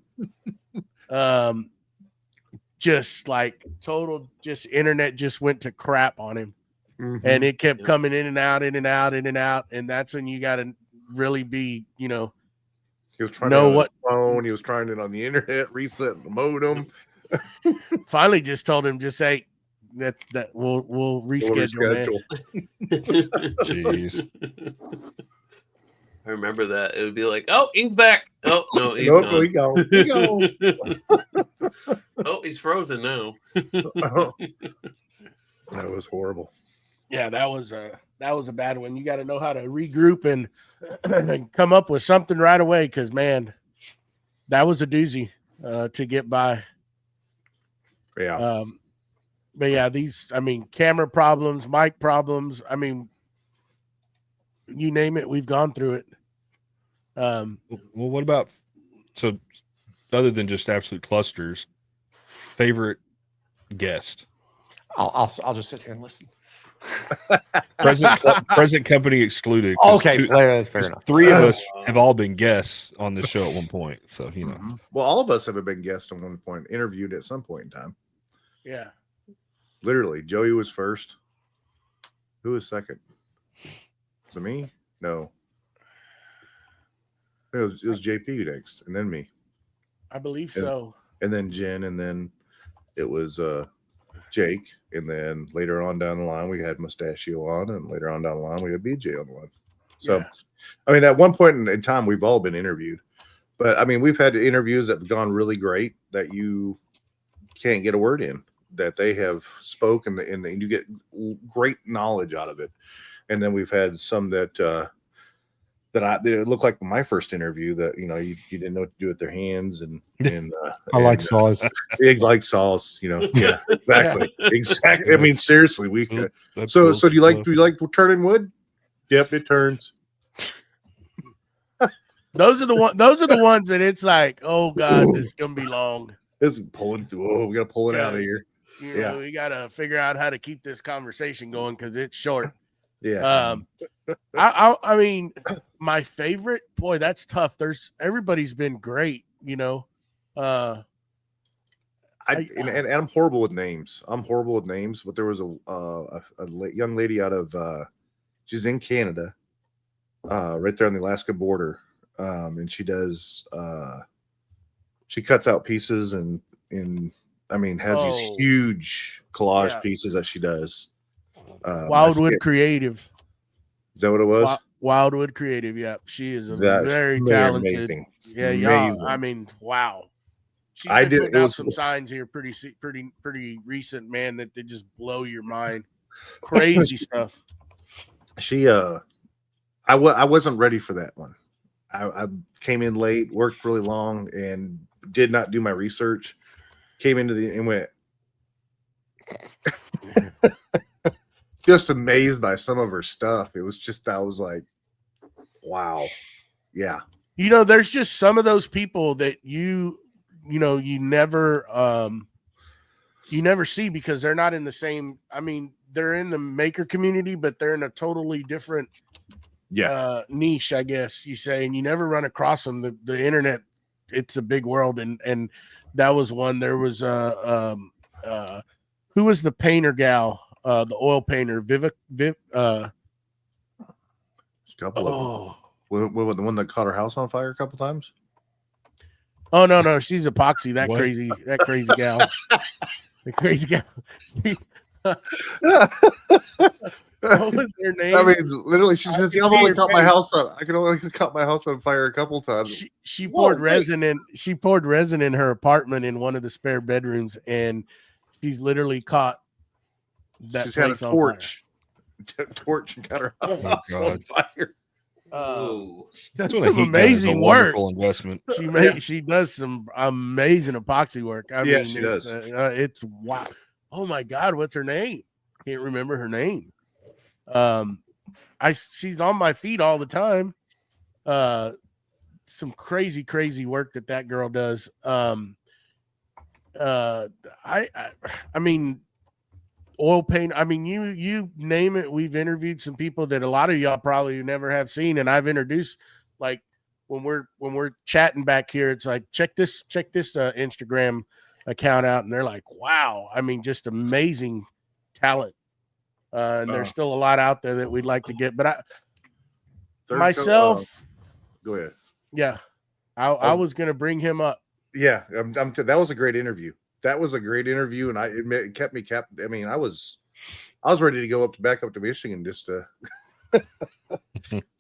Just like total, just internet just went to crap on him, and it kept coming in and out, in and out, in and out, and that's when you got to really be, He was trying to on his phone. He was trying it on the internet, reset the modem. Finally, just told him, just say that we'll reschedule. Jeez. I remember that. It would be like, oh, he's back. Oh, no, he's Nope, gone. we go. Oh, he's frozen now. That was horrible. Yeah, that was a bad one. You got to know how to regroup and come up with something right away, because, man, that was a doozy to get by. Yeah. But yeah, camera problems, mic problems. You name it, we've gone through it. Well, what about, so other than just absolute clusters, favorite guest? I'll just sit here and listen. Present company excluded. Okay, that's fair enough. Three of us have all been guests on the show at one point, so Well, all of us have been guests at one point, interviewed at some point in time. Yeah, literally. Joey was first. Who was second? Was it me? No. It was JP next, and then me. I believe so. And then Jen, and then it was Jake, and then later on down the line we had Mustache on, and later on down the line we had BJ on the line. So, yeah. At one point in time we've all been interviewed, but we've had interviews that have gone really great that you can't get a word in, that they have spoken, and you get great knowledge out of it. And then we've had some that it looked like my first interview that you didn't know what to do with their hands, and I like saws. Like saws, yeah, exactly. Exactly. Seriously, we can. So do you like turning wood? Yep, it turns. Those are the ones that it's like, oh God, this is gonna be long. It's pulling through. Oh, we gotta pull it out of here. We gotta figure out how to keep this conversation going because it's short. Yeah. My favorite, boy, that's tough. Everybody's been great, I'm horrible with names. But there was a young lady out of she's in Canada, right there on the Alaska border, and she does she cuts out pieces and has these huge collage pieces that she does. Wildwood Creative. Is that what it was? Wildwood Creative. Yeah, she is very talented. Amazing. Yeah, amazing. Wow. She's I been did. putting out some signs here pretty recent, man, that they just blow your mind. Crazy stuff. She I wasn't ready for that one. I came in late, worked really long, and did not do my research. Came into and went just amazed by some of her stuff. It was just, I was like, wow. Yeah. There's just some of those people that you never you never see because they're not in the same. I mean, they're in the maker community, but they're in a totally different niche, I guess you say, and you never run across them. The internet, it's a big world, and that was one. There was who was the painter gal, the oil painter, couple of them. The one that caught her house on fire a couple times. Oh no, she's epoxy. That What? crazy gal, the crazy gal. What was her name? I mean, literally, she says, "I've only caught my house on. I can only caught my house on fire a couple times." She poured resin in. She poured resin in her apartment in one of the spare bedrooms, and she's literally caught that. She's had a torch, and got her house on fire. That's what some amazing work. Investment. She does some amazing epoxy work. I mean, she does. It's wow. Oh my God, what's her name? Can't remember her name. She's on my feed all the time. Some crazy work that girl does. I mean, oil paint. I mean, you name it. We've interviewed some people that a lot of y'all probably never have seen, and I've introduced. Like when we're chatting back here, it's like check this Instagram account out, and they're like, wow. I mean, just amazing talent. And there's still a lot out there that we'd like to get, but Go ahead. Yeah, I was gonna bring him up. Yeah, that was a great interview. That was a great interview, and it kept me capped. I mean, I was ready to go back up to Michigan just to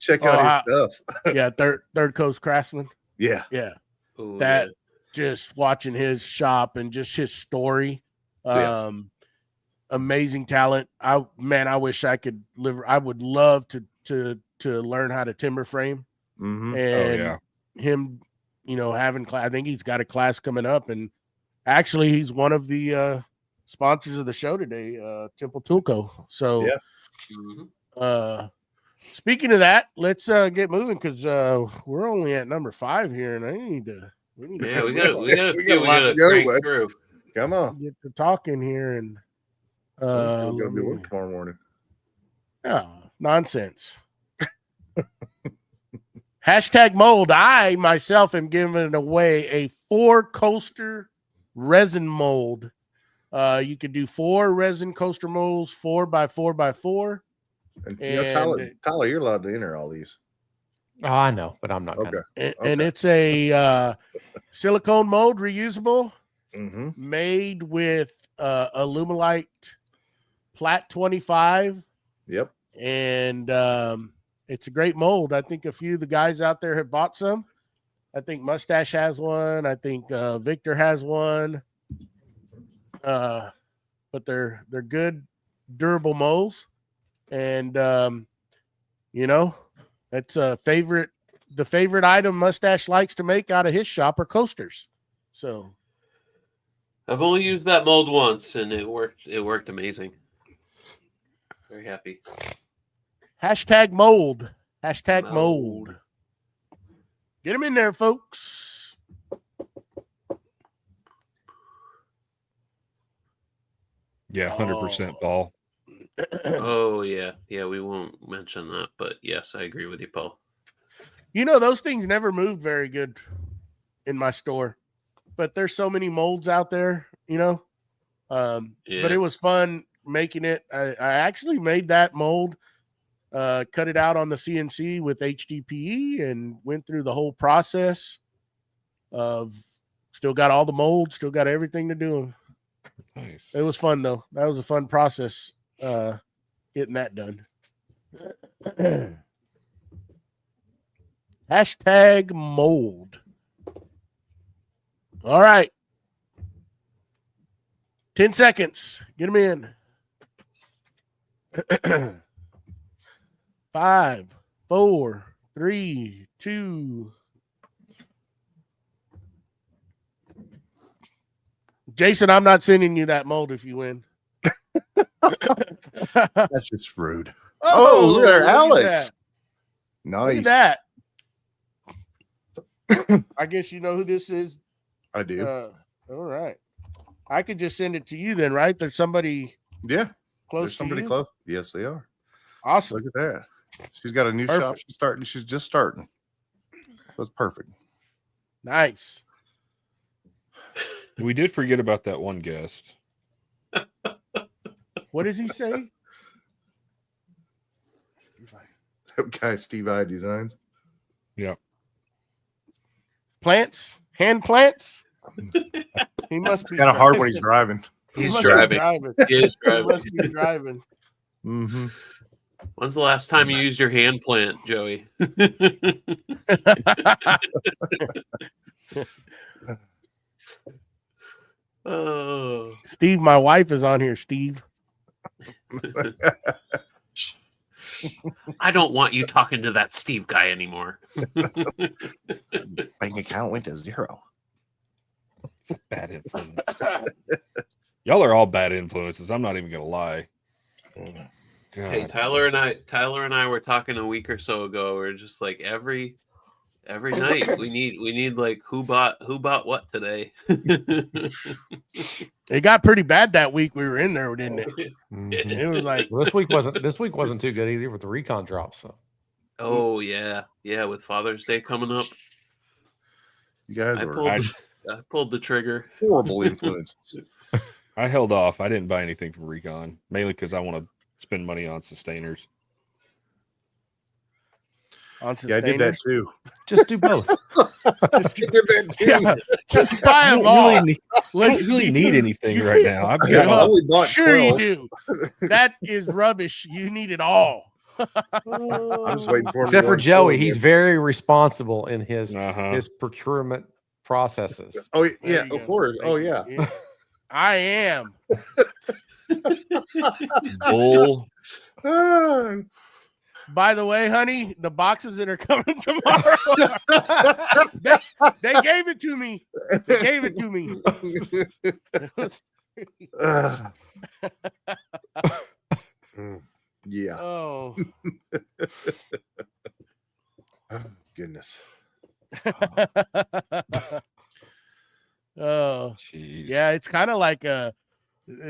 check out his stuff. Yeah, third Coast Craftsman. Yeah. Ooh, just watching his shop and just his story. Amazing talent. I wish I could live. I would love to learn how to timber frame. Mm-hmm. And him, having class. I think he's got a class coming up, and actually he's one of the sponsors of the show today, Temple Toolco. So speaking of that, let's get moving because we're only at number 5 here, and we gotta break through. Come on, get to talking here, and we're gonna be work tomorrow morning. Yeah, nonsense. #mold. I myself am giving away a 4-coaster resin mold. You can do 4 resin coaster molds, 4x4x4. And Tyler, you're allowed to enter all these. Oh, I know, but I'm not. Okay. And it's a silicone mold, reusable, made with Alumilite Plat 25. Yep. And it's a great mold. I think a few of the guys out there have bought some. I think Mustache has one. I think Victor has one. But they're good, durable molds. And that's the favorite item Mustache likes to make out of his shop are coasters. So I've only used that mold once, and it worked. It worked amazing. Very happy. #mold. #mold. Get them in there, folks. Yeah, 100% ball. Oh yeah, we won't mention that, but yes, I agree with you, Paul. Those things never moved very good in my store, but there's so many molds out there, but it was fun making it. I actually made that mold, cut it out on the CNC with HDPE and went through the whole process of still got all the molds, still got everything to do. Nice. It was fun though. That was a fun process. Getting that done. #mold. All right. 10 seconds. Get them in. 5, 4, 3, 2. Jason, I'm not sending you that mold if you win. That's just rude. Oh, look at Alex. That. Nice. Look at that. I guess you know who this is. I do. All right. I could just send it to you then, right? There's somebody Yeah, close there's to somebody you. close. Yes, they are. Awesome. Look at that. She's got a new shop. Perfect. She's just starting. So it's perfect. Nice. We did forget about that one guest. What does he say? That guy, Steve I Designs. Yeah. Plants? Hand plants? He must be Kind of hard when he's driving. he He's must be driving. He is He driving. must be driving. Mm-hmm. When's the last time you used your hand plant, Joey? Oh. Steve, my wife is on here, Steve. I don't want you talking to that Steve guy anymore. Bank account went to 0. Bad influence. Y'all are all bad influences. I'm not even gonna lie. God. Hey, Tyler and I were talking a week or so ago. We're just like every night we need like who bought what today. It got pretty bad that week we were in there, didn't it? Mhm. It was like Well, this week wasn't too good either with the recon drops. So Oh yeah, with Father's Day coming up, You guys I are pulled the trigger. horrible influences. I held off. I didn't buy anything from Recon, mainly because I want to spend money on sustainers. on Yeah, I did that sustainers. too. just do both. Just did that too. Yeah, just buy I them don't all. really need anything right now. I've Yeah, I got only bought Sure 12. you do. That is rubbish. You need it all. I'm just waiting for him to Except go for in Joey, store he's again. very responsible in his uh-huh. procurement processes. Oh There yeah, you of go. course. Thank Oh you. yeah. I am. Bull. Ah. By the way, honey, the boxes that are coming tomorrow, they gave it to me. They gave it to me. Ah. Yeah. Oh. Oh, goodness. Oh. Jeez. Yeah, it's kind of like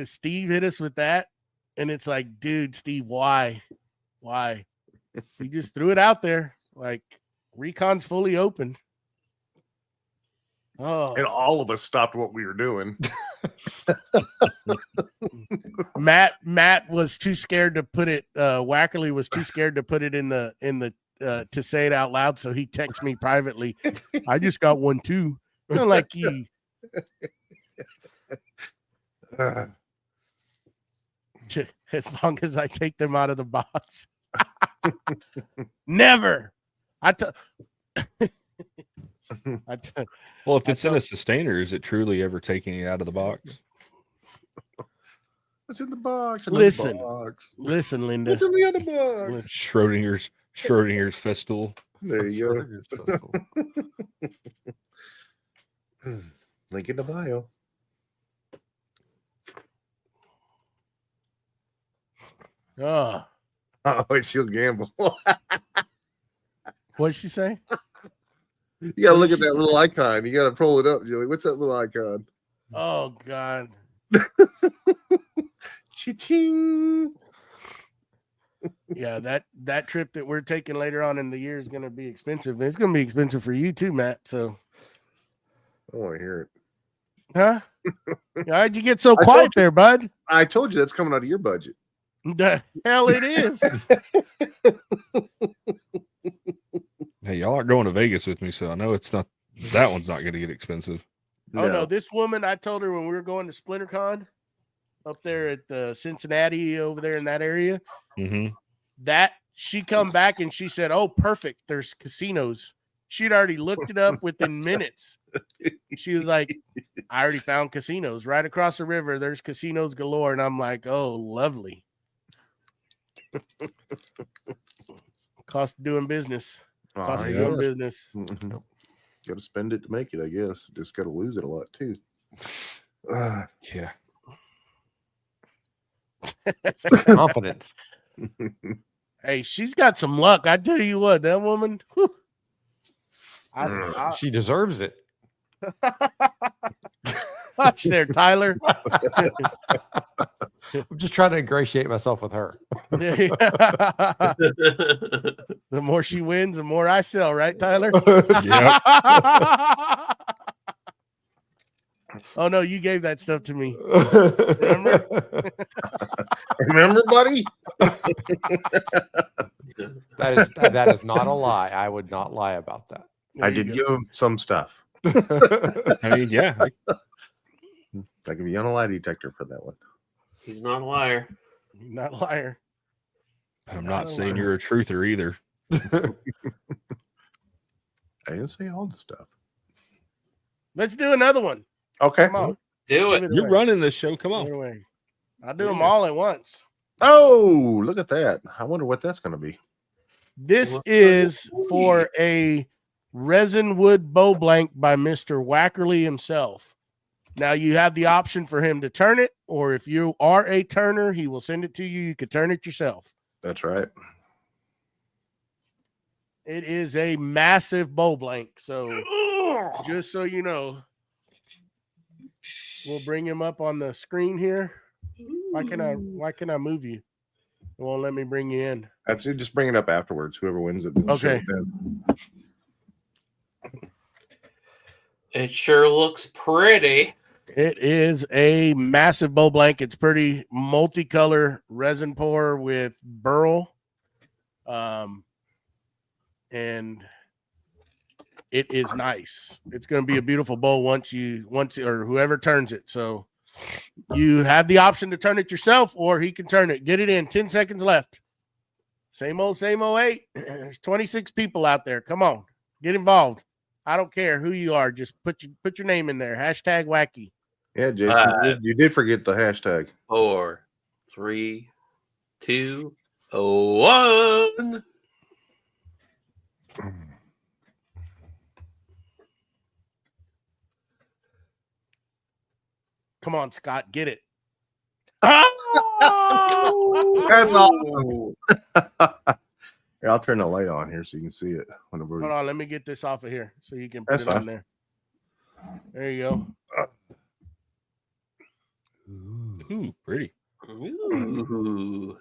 Steve hit us with that, and it's like, dude, Steve, why? He just threw it out there. Like, Recon's fully open. Oh, And all of us stopped what we were doing. Matt was too scared to put it. Wackerle was too scared to put it in the to say it out loud, so he texted me privately. I just got one too. I'm like, you. As long as I take them out of the box. Never. Well, if it's in a sustainer, is it truly ever taking it out of the box? What's in the box? Listen. Box. Listen, Linda. What's in the other box? Schrodinger's Festool. There you go. Link in the bio. Oh, Oh, she'll gamble. what did she say? You gotta look at that little icon. You gotta pull it up, Joey. What's that little icon? Oh God. Cha-ching. Yeah, that trip that we're taking later on in the year is going to be expensive. It's going to be expensive for you too, Matt. So, I want to hear it. huh? How'd you get so I quiet told you. there, bud? I told you that's coming out of your budget. The hell it is. Hey, y'all aren't going to Vegas with me, so I know it's not. That one's not going to get expensive. Oh no, this woman, I told her when we were going to SplinterCon up there at the Cincinnati over there in that area, Mm-hmm. that she come back and she said, "Oh, perfect. There's casinos." She'd already looked it up within minutes. She was like, "I already found casinos right across the river. There's casinos galore." And I'm like, "Oh, lovely." Cost of doing business. Cost of yeah. doing business. Got to spend it to make it, I guess. Just got to lose it a lot too. Yeah. Confidence. Hey, she's got some luck. I tell you what, that woman. Whew, She deserves it. Watch there, Tyler. I'm just trying to ingratiate myself with her. The more she wins, the more I sell, right, Tyler? Yep. Oh no, you gave that stuff to me. Remember, buddy? That is not a lie. I would not lie about that. There I you did go. give him some stuff. I mean, yeah. I can be on a lie detector for that one. He's not a liar. You're not a liar. I'm Not not a saying liar. you're a truther either. I didn't say all the stuff. Let's do another one. Okay. Come on. Do Give it. it You're away. running this show. Come Give on. it away. I'll do them all at once. Oh, look at that. I wonder what that's going to be. This is for a resin wood bow blank by Mr. Wackerle himself. Now you have the option for him to turn it, or if you are a turner, he will send it to you. You could turn it yourself. That's right. It is a massive bow blank. So just so you know, we'll bring him up on the screen here. Why can I move you? It won't let me bring you in. That's it. Just bring it up afterwards. Whoever wins it. Okay. It sure looks pretty. It is a massive bow blank. It's pretty multicolor resin pour with burl. And it is nice. It's going to be a beautiful bow once or whoever turns it. So you have the option to turn it yourself, or he can turn it. Get it in. 10 seconds left. Same old 8. There's 26 people out there. Come on, get involved. I don't care who you are. Just put your name in there. Hashtag Wackey. Yeah, Jason, you did forget the hashtag. 4, 3, 2, 1. Come on, Scott, get it. That's awesome. Here, I'll turn the light on here so you can see it. Whenever Hold on, let me get this off of here so you can put That's it on fine. there. There you go. Ooh, pretty. Ooh.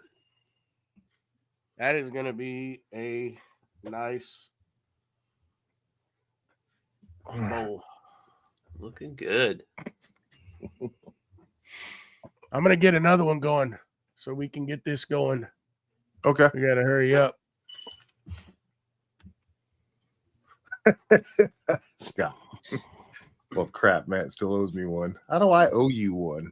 That is going to be a nice bowl. Looking good. I'm going to get another one going so we can get this going. Okay. We got to hurry up. Scott. Well, crap, Matt still owes me one. How do I owe you one?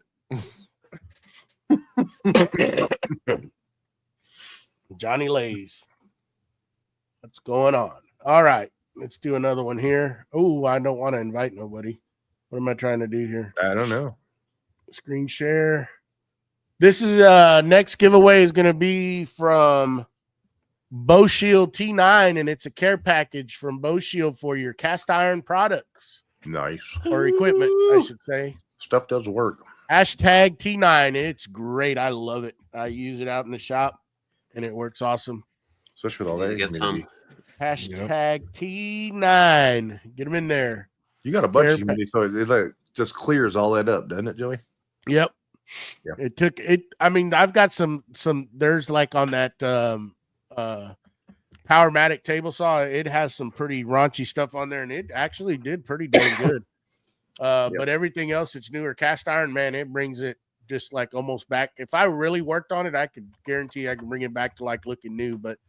Johnny Lays. What's going on? All right. Let's do another one here. Oh, I don't want to invite nobody. What am I trying to do here? I don't know. Screen share. This is next giveaway is going to be from Bow Shield T9, and it's a care package from Bow Shield for your cast iron products Nice. or equipment, I should say. Stuff does work. Hashtag T9. It's great. I love it. I use it out in the shop, and it works awesome. Especially with all that. Get some. Hashtag T9. Get them in there. You got a bunch Care of humidity, so it like just clears all that up, doesn't it, Joey? Yep. Yeah. It took it. I mean, I've got some there's like on that Powermatic table saw, it has some pretty raunchy stuff on there, and it actually did pretty damn good. But everything else, it's newer cast iron, man, it brings it just like almost back. If I really worked on it, I could guarantee I could bring it back to like looking new, but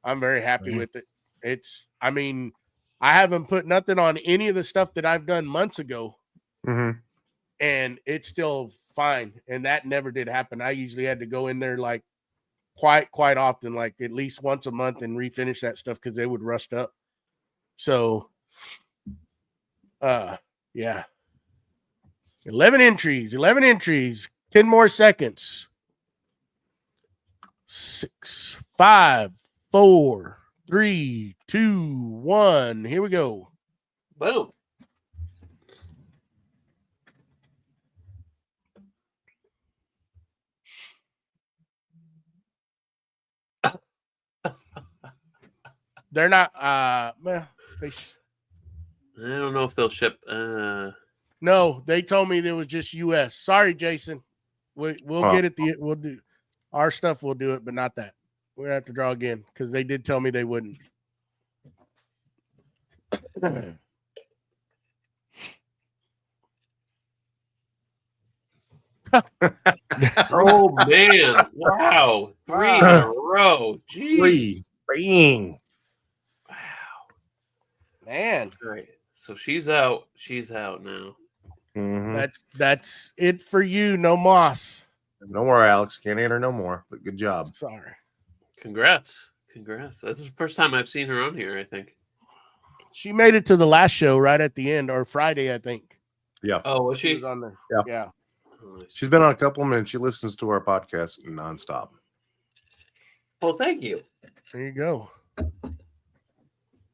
I'm very happy with it. It's, I mean, I haven't put nothing on any of the stuff that I've done months ago, Mm-hmm. and it's still fine. And that never did happen. I usually had to go in there like quite often, like at least once a month, and refinish that stuff because they would rust up. So, yeah. 11 entries, 10 more seconds. 6, 5, 4, 3, 2, 1. Here we go. Boom. They're not, well, I don't know if they'll ship. No, they told me there was just U.S. Sorry, Jason. We'll get it. We'll do our stuff. We'll do it, but not that. We're gonna have to draw again because they did tell me they wouldn't. Oh man! Wow, 3 in a row. Jeez. 3. Bang. Wow. Man, Great. So she's out. She's out now. Mhm. that's it for you. No moss. No more, Alex. Can't enter no more. But good job. Sorry. Congrats. That's the first time I've seen her on here, I think. She made it to the last show right at the end, or Friday, I think. Yeah. Oh, was She she? was on there. Yeah. Yeah. Oh, nice. She's been on a couple of them, and she listens to our podcast nonstop. Well, thank you. There you go.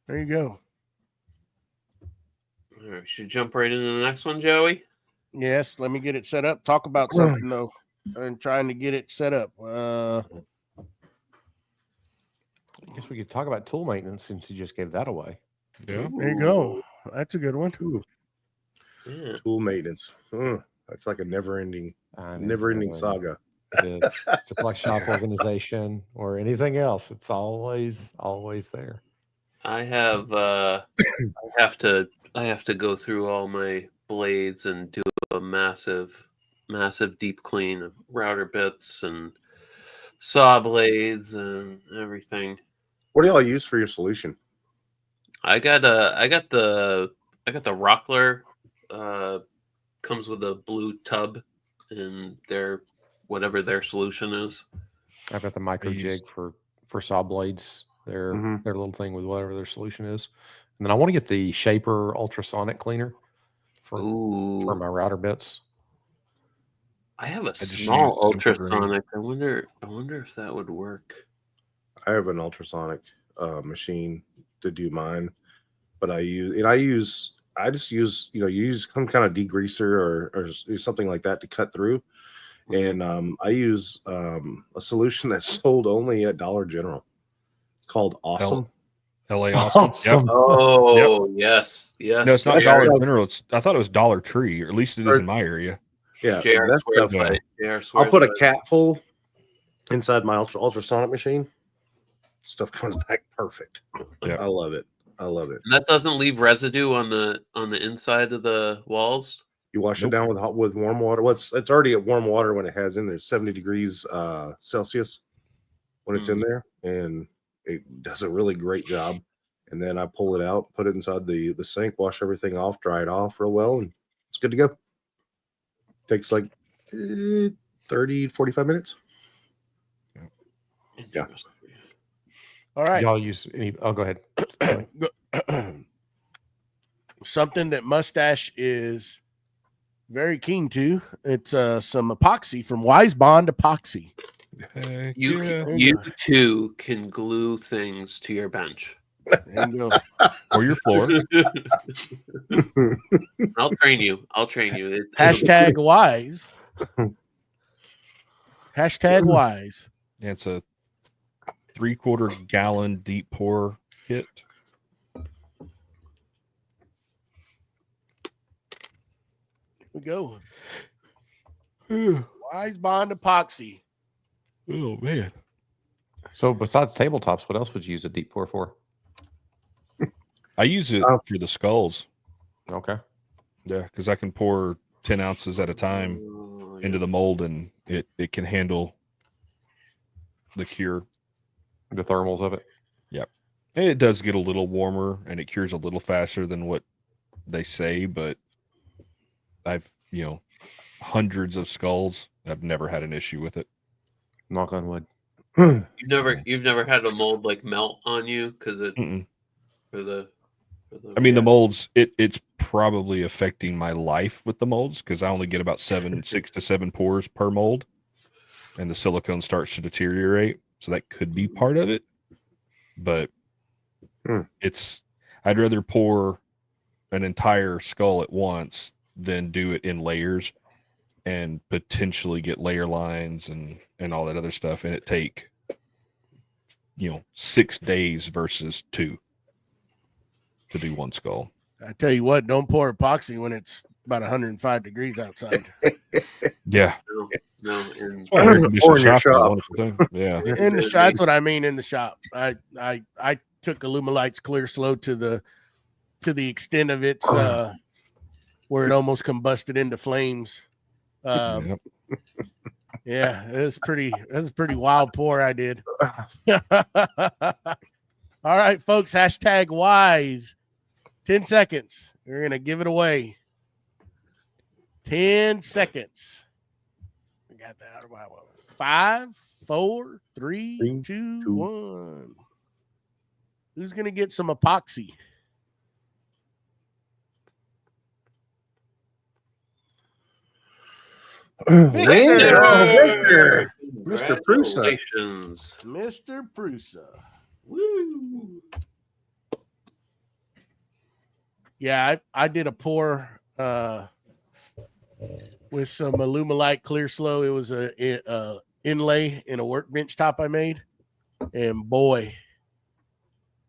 There you go. All right, should jump right into the next one, Joey. Yes, let me get it set up. Talk about something though. I'm trying to get it set up. I guess we could talk about tool maintenance since you just gave that away. Yeah. There you go. That's a good one. Ooh, Yeah. tool maintenance. That's like a never-ending Never-ending saga. Just like shop organization or anything else, it's always there. I have I have to go through all my blades and do a massive deep clean of router bits and saw blades and everything. What do y'all use for your solution? I got the Wackerle, comes with a blue tub and their whatever their solution is. I've got the micro jig for saw blades. Their little thing with whatever their solution is. And then I want to get the Shaper ultrasonic cleaner for my router bits. I have a just small use Simple Green. ultrasonic. I wonder if that would work. I have an ultrasonic machine to do mine, but I just use you use some kind of degreaser or something like that to cut through. And I use a solution that's sold only at Dollar General. It's called Awesome. LA Awesome. Yep. Oh, yes. No, it's not Dollar General. I thought it was Dollar Tree, or at least it is in my area. Yeah, JR that swears stuff, by it. JR swears I'll put a by it. cat full inside my ultrasonic machine. Stuff comes back perfect. Yeah. I love it. And that doesn't leave residue on the inside of the walls. You wash it down with warm water. It's already at warm water when it has in there 70 degrees Celsius when it's in there, and it does a really great job. And then I pull it out, put it inside the sink, wash everything off, dry it off real well, and it's good to go. Takes like 30, 45 minutes. Yeah. All right. Y'all use any? Oh, go ahead. Something that Mustache is very keen to. It's some epoxy from Wise Bond Epoxy. Heck You yeah. you too can glue things to your bench. There you go. Or your floor. I'll train you. It- Hashtag Wise. Hashtag Wise. Yeah, it's a 3/4 gallon deep pour kit. Here we go. Wise Bond Epoxy. Oh man. So besides tabletops, what else would you use a deep pour for? I use it for the skulls. Okay. Yeah, because I can pour 10 ounces at a time into the mold, and it can handle the cure. The thermals of it. Yep. And it does get a little warmer, and it cures a little faster than what they say, but I've, hundreds of skulls. I've never had an issue with it. Knock on wood. You've never had a mold like melt on you because it for the the molds, it's probably affecting my life with the molds because I only get about 6 to 7 pours per mold, and the silicone starts to deteriorate. So that could be part of it, but I'd rather pour an entire skull at once than do it in layers and potentially get layer lines and all that other stuff, and it take 6 days versus 2 to do one skull. I tell you what, don't pour epoxy when it's about 105 degrees outside. Yeah. No, and Oh, air conditioned Or in your shop is a shop. wonderful thing. Yeah. In the shop, that's what I mean. In the shop, I took Alumilite's Clear Slow to the extent of its where it almost combusted into flames. Yep. Yeah, it was pretty wild pour I did. All right, folks, hashtag wise. 10 seconds. We're gonna give it away. 10 seconds. We got that. 5, 4, 3, 2, 1. Who's gonna get some epoxy? Victor! Oh, Victor! Mr. Prusa. Congratulations. Mr. Prusa. Woo! Yeah, I did a pour with some Alumilite Clear Slow. It was a inlay in a workbench top I made, and boy,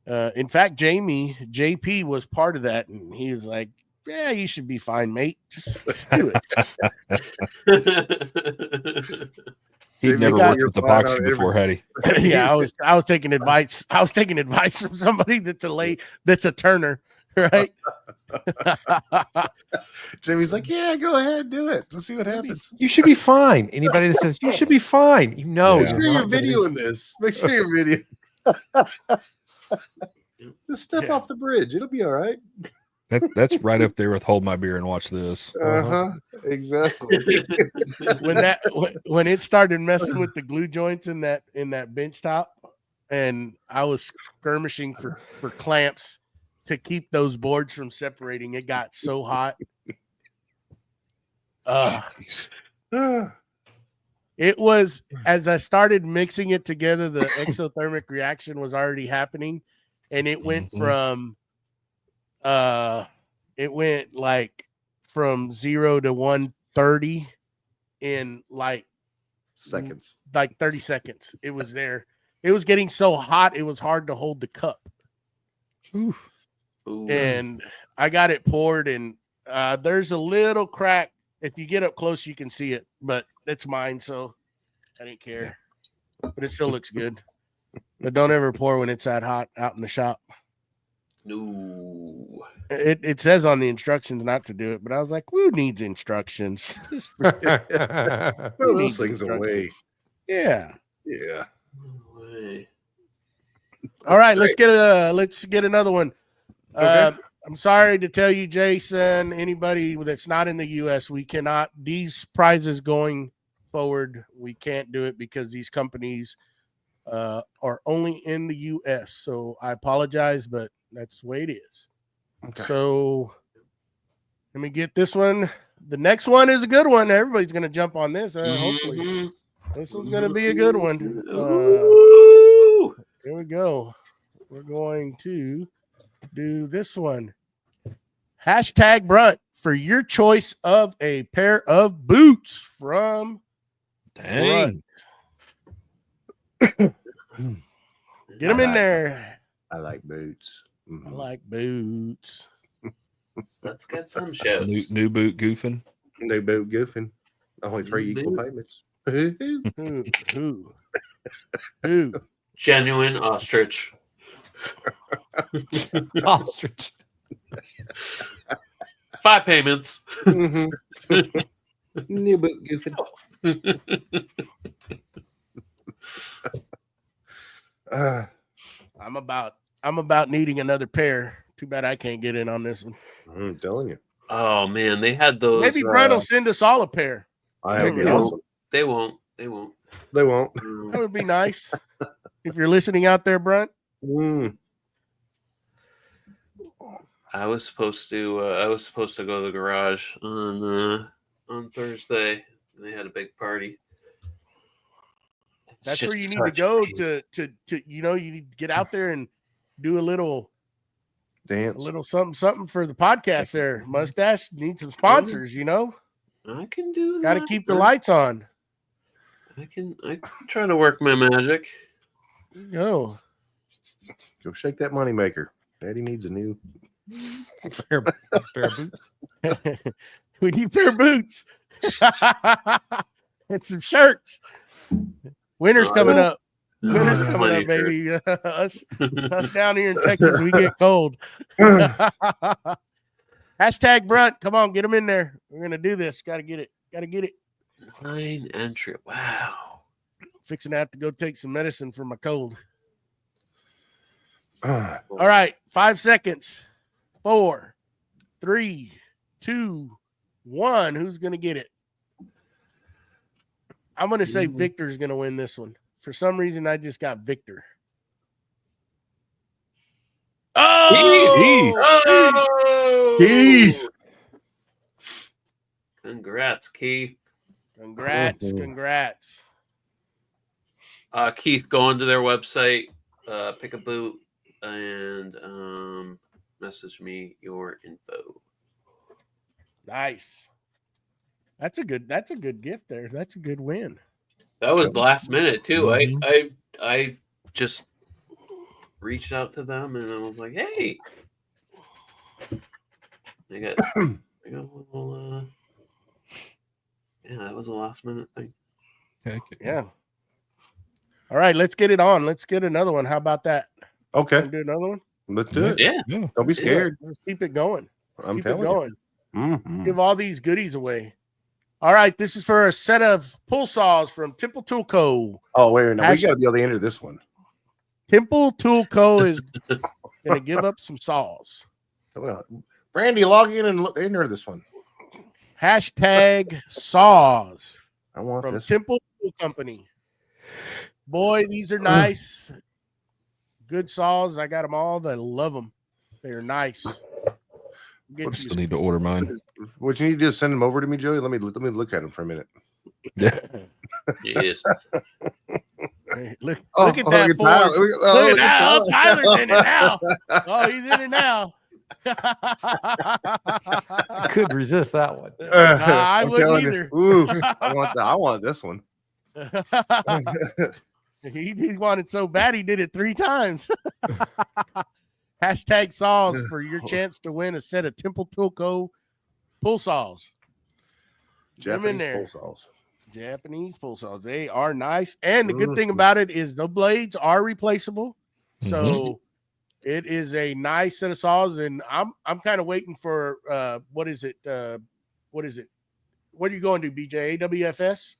in fact, JP was part of that, and he was like, "Yeah, you should be fine, mate. Just do it." He'd never worked with epoxy before, had he? Yeah, I was taking advice. I was taking advice from somebody that's a turner, right? Jimmy's like, yeah, go ahead, do it. Let's see what happens. You should be fine. Anybody that says you should be fine, Make you're sure not you're gonna be- videoing this. Make sure you're video. Just step off the bridge. It'll be all right. That's right up there with hold my beer and watch this. Exactly. when it started messing with the glue joints in that bench top, and I was skirmishing for clamps to keep those boards from separating, it got so hot. It was, as I started mixing it together, the exothermic reaction was already happening, and it went from from 0 to 130 in like Seconds. like 30 seconds. It was there. It was getting so hot it was hard to hold the cup. Ooh. And I got it poured, and there's a little crack. If you get up close, you can see it, but it's mine, so I didn't care. But it still looks good. But don't ever pour when it's that hot out in the shop. No. It says on the instructions not to do it, but I was like, who needs instructions? Throw those things away. Yeah. Yeah. No way. All right, let's get another one. Okay. I'm sorry to tell you, Jason, anybody that's not in the US, we cannot, these prizes going forward, we can't do it because these companies are only in the US. So I apologize, but that's the way it is. Okay. So let me get this one. The next one is a good one. Everybody's going to jump on this. Hopefully, Mhm. this one's going to be a good one. Ooh. Here we go. We're going to do this one. Hashtag Brunt for your choice of a pair of boots from Dang. Brunt. Get them in there. I like boots. I like boots. Let's get some shows. New boot goofing. No boot goofing. Only 3 New equal boot. payments. Who? Genuine ostrich. Ostrich. 5 payments. New boot goofing. I'm about needing another pair. Too bad I can't get in on this one. I'm telling you. Oh man, they had those. Maybe Brent will send us all a pair. That'd be Maybe. awesome. They won't. They won't. That would be nice. If you're listening out there, Brent. I was supposed to go to the garage on Thursday. They had a big party. That's where you need to go to you need to get out there and do a little Dance. something for the podcast there. Mustache needs some sponsors, I can do that. Got to keep the lights on. I can try to work my magic. Go. Go shake that money maker. Daddy needs a new Pair of boots. We need a pair of boots. And some shirts. Winter's coming up. Winter's coming Plenty up, of shirts. baby. Us down here in Texas, we get cold. Hashtag Brunt. Come on, get them in there. We're gonna do this. Gotta get it. Gotta get it. Fine entry. Wow. Fixing to have to go take some medicine for my cold. Uh, All right, 5 seconds. 4, 3, 2, 1. Who's gonna get it? I'm gonna say Victor's gonna win this one. For some reason, I just got Victor. Oh! Oh! Keith. Congrats, Keith. Congrats, congrats. Keith, go onto their website, pick a boot, and message me your info. Nice. That's a good gift there. That's a good win. That was last minute too. Mhm. I just reached out to them and I was like, hey. I got a little yeah, that was a last minute thing. Heck Yeah. All right, let's get it on. Let's get another one. How about that? Okay, Wanna do another one? let's do it. Yeah. Yeah. Don't be scared. Let's keep it going. I'm Keep it telling you. going. Mhm. Give all these goodies away. All right, this is for a set of pull saws from Temple Tool Co. Oh, wait, no, we Hashtag- got to be able to enter this one. Temple Tool Co. is going to give up some saws. Well, Brandy, log in and enter this one. Hashtag saws I want from this. Temple Tool Company. Boy, these are nice. Good saws. I got them all. I love them. They're nice. Get What's you Still need to order mine. What you need to do is send them over to me, Joey. Let me look at them for a minute. Yeah. Yes. Hey, look Oh, at that. at Tyler. Forge. Look at that. Oh, Tyler's in it now. Oh, he's in it now. I couldn't resist that one. I I'm wouldn't telling you. either. Ooh, I want this one. He wanted so bad he did it 3 times. Hashtag saws for your chance to win a set of Temple Tool Co. pull saws. Get 'em in Japanese there. pull saws. Japanese pull saws. They are nice. And the good thing about it is the blades are replaceable. So it is a nice set of saws. And I'm kind of waiting for what is it? What are you going to, BJ? AWFS?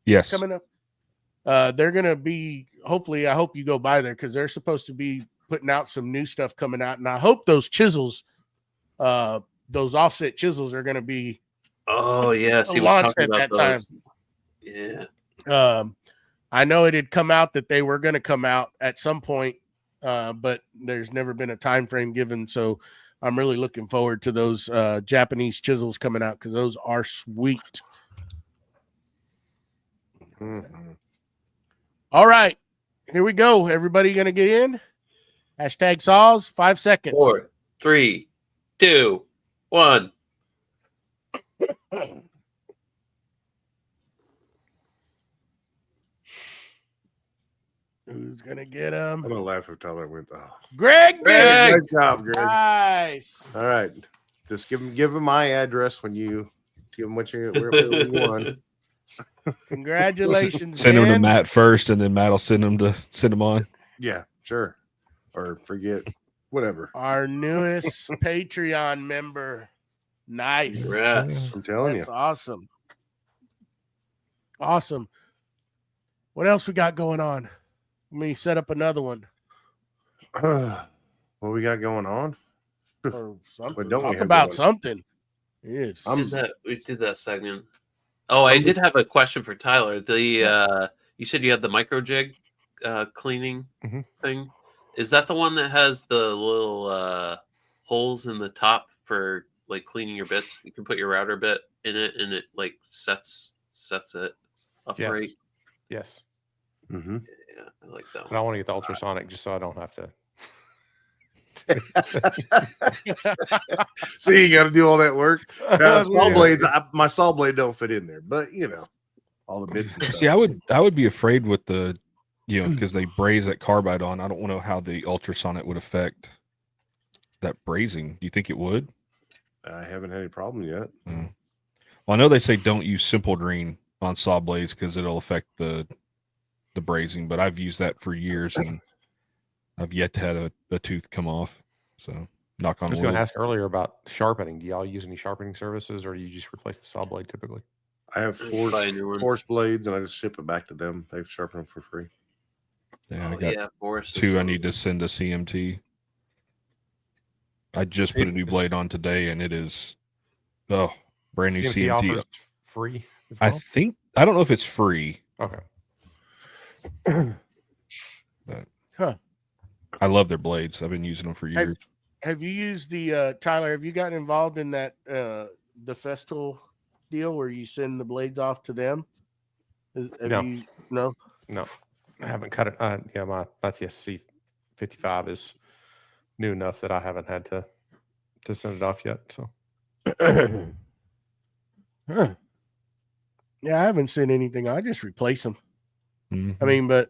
Yes. Coming up. They're gonna be, hopefully, I hope you go by there because they're supposed to be putting out some new stuff coming out. And I hope those chisels, those offset chisels are gonna be Oh yes, he was launched talking at about that those. Yeah. I know it had come out that they were going to come out at some point, but there's never been a time frame given. So I'm really looking forward to those Japanese chisels coming out because those are sweet. Mhm. All right, here we go. Everybody going to get in? Hashtag saws, 5 seconds. 4, 3, 2, 1. Who's going to get them? I'm gonna laugh if Tyler wins. Oh. Greg did Greg. it. Nice job, Greg. Nice. All right, just give him my address when you give him what you wherever you want. Congratulations, Send them to Dan. Matt first, and then Matt will send them on. Yeah, sure. Or forget whatever. Our newest Patreon member. Nice. Congrats. I'm telling That's awesome. Awesome. What else we got going on? Let me set up another one you. What we got going on? or something. But don't we Talk have about to- something. Yes. We did that segment. Oh, I did have a question for Tyler. The you said you had the micro jig cleaning thing. Is that the one that has the little holes in the top for like cleaning your bits? You can put your router bit in it, and it like sets it upright. Yes. Mm-hmm. Yeah, I like that And I one. want to get the ultrasonic just so I don't have to. See, you got to do all that work. Saw blades. My saw blade don't fit in there, but you know, all the bits. And See, stuff. I would be afraid with the, because they braze that carbide on. I don't know how the ultrasonic would affect that brazing. Do you think it would? I haven't had any problem yet. Well, I know they say don't use simple green on saw blades because it'll affect the brazing, but I've used that for years and I've yet to have a tooth come off. So knock I on was going wood. to ask earlier about sharpening. Do y'all use any sharpening services, or do you just replace the saw blade typically? I have Buy a new one. force blades, and I just ship it back to them. They sharpen them for free. Yeah, I Oh, got yeah, Forrest is 2 I one. need to send to CMT. I just put a new blade on today, and it is brand new CMT. offers free as I well? don't know if it's free. Okay. But Huh. I love their blades. I've been using them for years. Have you used the Tyler? Have you gotten involved in that the Festool deal where you send the blades off to them? No. No. No, I haven't cut it. Yeah, my TSC 55 is new enough that I haven't had to send it off yet. So Huh. Yeah, I haven't seen anything. I just replace them. Mhm. I mean, but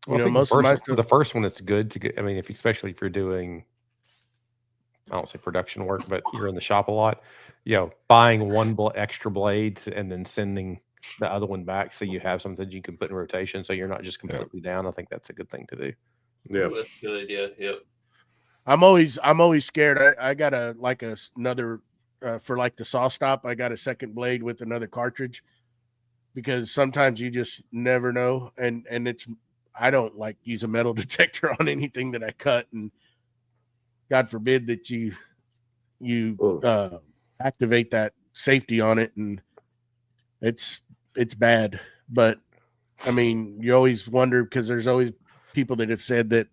Well, I think most of my for the first one, it's good to get. I mean, especially if you're doing, I don't say production work, but you're in the shop a lot. Buying one extra blade and then sending the other one back so you have something you can put in rotation, so you're not just completely down. I think that's a good thing to do. Yeah. That's a good idea. Yep. I'm always scared. I got another for like the saw stop. I got a second blade with another cartridge because sometimes you just never know. And I don't like use a metal detector on anything that I cut, and God forbid that you activate that safety on it, and it's bad. But I mean, you always wonder because there's always people that have said that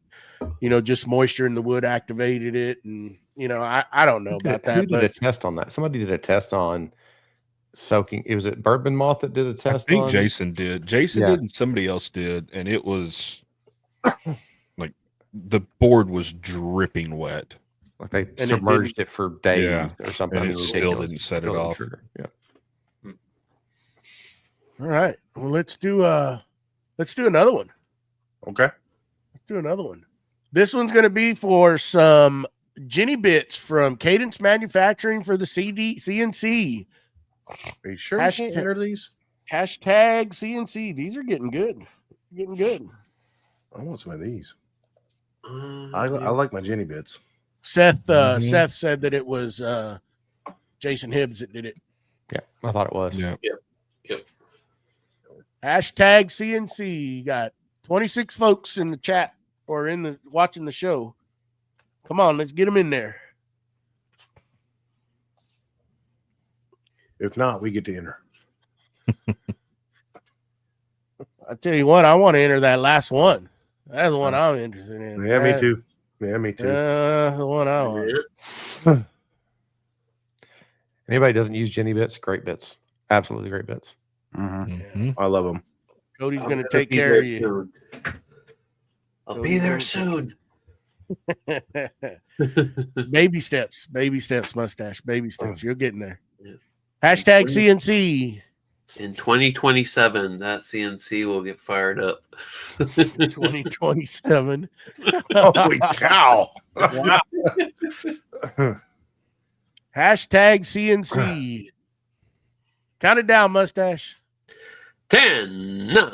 just moisture in the wood activated it, and I don't know about that. Who did a test on that? Somebody did a test on soaking. It was it Bourbon Moth that did a test. I think on Jason did. Jason did, and somebody else did, and it was like the board was dripping wet. Like they submerged it for days or something. And it still didn't set it off. Yeah. All right. Well, let's do another one. Okay. Let's do another one. This one's going to be for some Jenny bits from Cadence Manufacturing for the CNC. Are you sure you can't enter these? Hashtag CNC. These are getting good. Getting good. I want some of these. I like my Jenny bits. Seth said that it was Jason Hibbs that did it. Yeah, I thought it was. Yeah. Yep. Hashtag CNC. Got 26 folks in the chat or in the watching the show. Come on, let's get them in there. If not, we get to enter. I tell you what, I want to enter that last one. That's the one I'm interested in. Yeah, me too. Yeah, me too. The one I want. Anybody doesn't use Jenny bits? Great bits. Absolutely great bits. Mhm. I love them. Cody's going to take care of you. Soon. I'll be there soon. Baby steps, Mustache. Baby steps. You're getting there. Yeah. Hashtag CNC. In 2027, that CNC will get fired up. 2027. Holy cow. Hashtag CNC. Count it down, Mustache. 10, 9,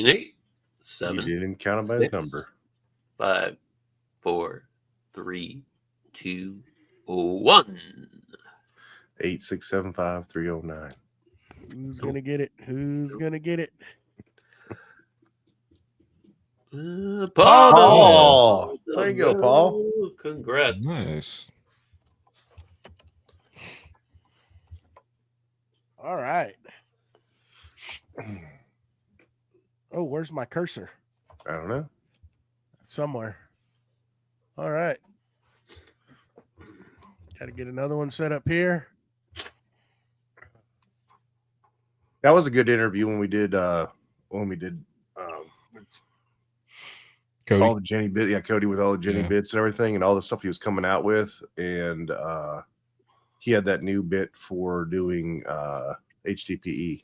8, 7. You didn't count it by his 6, number. 5, 4, 3, 2, 1. 8675309. Who's gonna get it? Who's gonna get it? Paul. There you go, Paul. Congrats. Nice. All right. Oh, where's my cursor? I don't know. Somewhere. All right. Got to get another one set up here. That was a good interview when we did Cody. all the Jenny bits. Yeah, Cody with all the Jenny bits and everything and all the stuff he was coming out with. And he had that new bit for doing HDPE.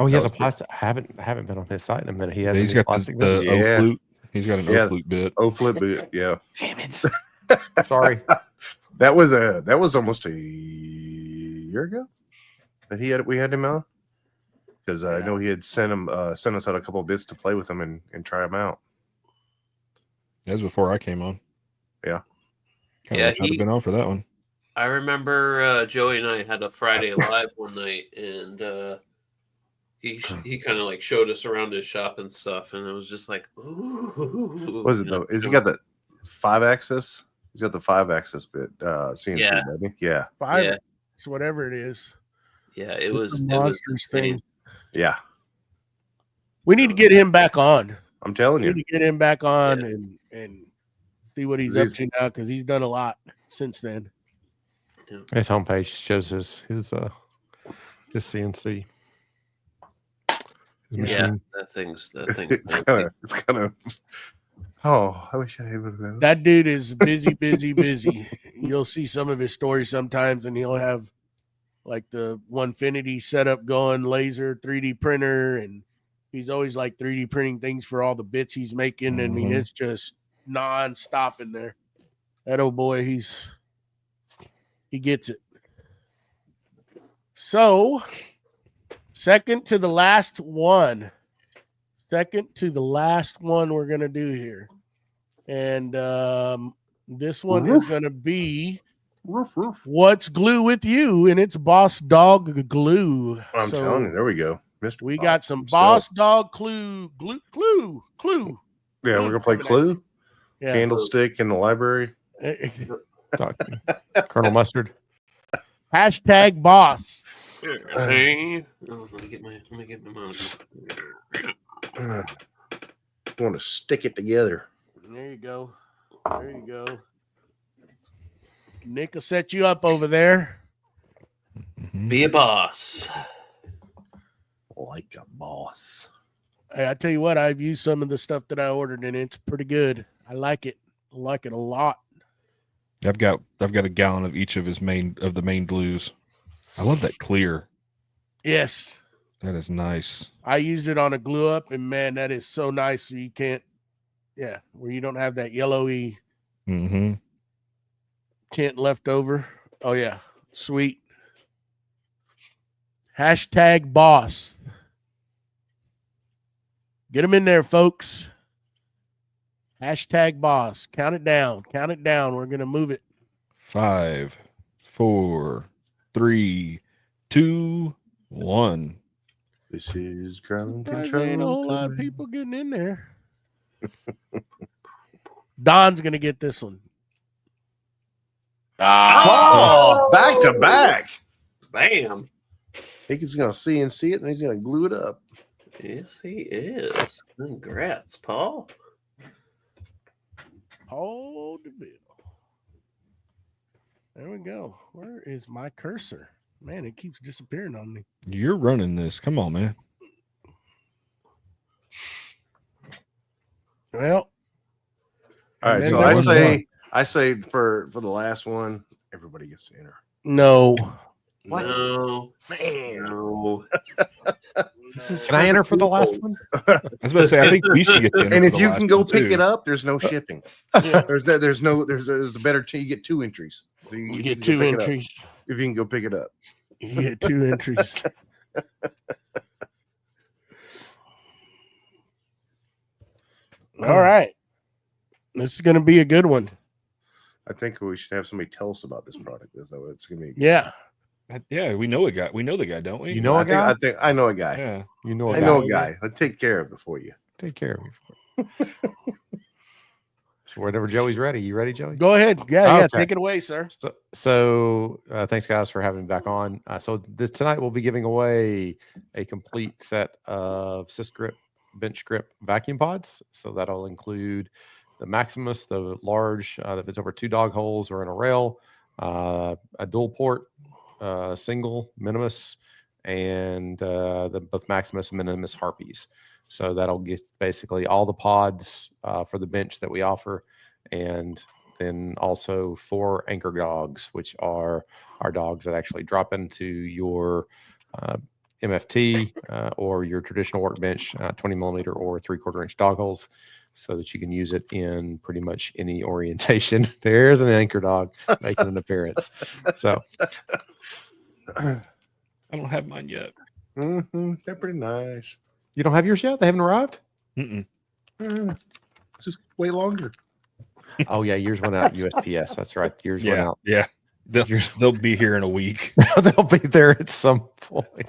Oh, he has a plastic. I haven't been on his site in a minute. He has He's a got plastic the bit. Yeah. O-flute. He's got an O-flute bit. O-flip bit, yeah. Damn it. Sorry. That was almost a year ago. that we had him out? Because I know he had sent us out a couple of bits to play with them and try them out. That was before I came on. Yeah. Kind of wish I'd have been on for that one. I remember Joey and I had a Friday Live one night, and he kind of like showed us around his shop and stuff, and it was just like, ooh. Was it though? Is he got the 5-axis? He's got the 5-axis bit CNC, baby. Yeah. 5, it's whatever it is. Yeah, it was monsters thing. Yeah. We need to get him back on. I'm telling We you. need to get him back on and see what he's up to now, because he's done a lot since then. His homepage shows his CNC. His machine. That thing's It's kind of. Oh, I wish I had one of those. That dude is busy. You'll see some of his stories sometimes, and he'll have like the Onefinity setup going, laser, 3D printer, and he's always like 3D printing things for all the bits he's making. I mean, it's just non-stop in there. That old boy, he gets it. So, second to the last one we're going to do here. And this one is going to be What's Glue With You? And it's Boss Dog Glue. I'm telling you, there we go. We got some Boss Dog Clue. Yeah, we're going to play Clue. Yeah. Candlestick in the library. Colonel Mustard. Hashtag boss. Let me get my mouse. I want to stick it together. There you go. Nick will set you up over there. Be a boss. Like a boss. Hey, I tell you what, I've used some of the stuff that I ordered, and it's pretty good. I like it. I like it a lot. I've got a gallon of each of the main glues. I love that clear. Yes. That is nice. I used it on a glue up, and man, that is so nice. So you can't, where you don't have that yellowy tint left over. Oh yeah, sweet. Hashtag boss. Get them in there, folks. Hashtag boss. Count it down. We're going to move it. 5, 4, 3, 2, 1. This is ground There control. ain't a whole lot of people getting in there. Don's going to get this one. Oh, back to back. Bam. He's going to CNC it and he's going to glue it up. Yes, he is. Congrats, Paul. Paul DeVille. There we go. Where is my cursor? Man, it keeps disappearing on me. You're running this. Come on, man. Well, all right. So I say for the last one, everybody gets to enter. no. What? No. Man. No. Can I enter for the last one? I was about to say, I think we should get in. And if you can go pick it up, there's no shipping. Yeah. There's a better you get 2 entries. So You get 2 pick it up entries. if you can go pick it up. You get 2 entries. All right. This is going to be a good one. I think we should have somebody tell us about this product. Though it's gonna be Yeah. Yeah, we know a guy. We know the guy, don't we? You know a guy? I think I know a guy. Yeah. You know I know a guy. I'll take care of it for you. Take care of me. So whenever Joey's ready. You ready, Joey? Go ahead. Yeah. Okay. Take it away, sir. So thanks, guys, for having me back on. So tonight we'll be giving away a complete set of grip, bench grip vacuum pods. So that'll include the Maximus, the large that fits over 2 dog holes or in a rail, a dual port, single Minimus, and the both Maximus and Minimus Harpies. So that'll get basically all the pods for the bench that we offer, and then also 4 anchor dogs, which are our dogs that actually drop into your MFT or your traditional workbench, 20 millimeter or 3/4 inch dog holes, so that you can use it in pretty much any orientation. There's an anchor dog making an appearance. So I don't have mine yet. They're pretty nice. You don't have yours yet? They haven't arrived? Mm-mm. Just wait longer. Oh, yeah. Yours went out USPS. That's right. Yours went out. Yeah. They'll be here in a week. They'll be there at some point.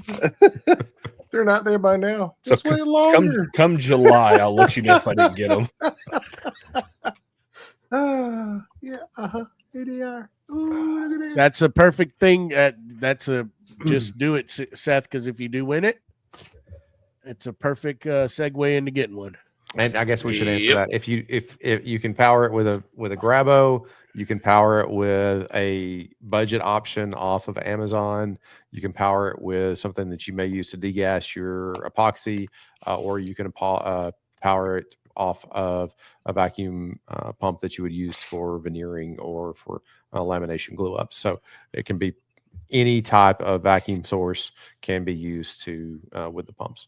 They're not there by now. So Just wait longer. come July, I'll let you know if I didn't get them. Yeah. Here they are. Ooh, look at that. That's a perfect thing. Just do it, Seth, because if you do win it, it's a perfect segue into getting one. And I guess we should answer Yep. that. If you can power it with a Grabo, you can power it with a budget option off of Amazon. You can power it with something that you may use to degas your epoxy, or you can power it off of a vacuum pump that you would use for veneering or for lamination glue ups. So it can be any type of vacuum source can be used to with the pumps.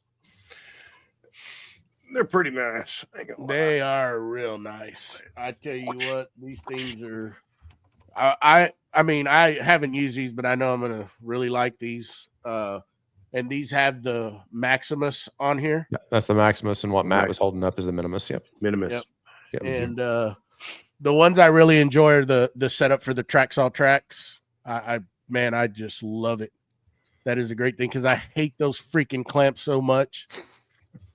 They're pretty nice. I ain't gonna lie. They are real nice. I tell you what, these things are. I mean, I haven't used these, but I know I'm gonna really like these. And these have the Maximus on here, Yeah, that's the Maximus, and what Matt was holding up is the Minimus. Yep. Minimus. Yep. Yep. and the ones I really enjoy are the setup for the Traxall tracks. I just love it. That is a great thing because I hate those freaking clamps so much.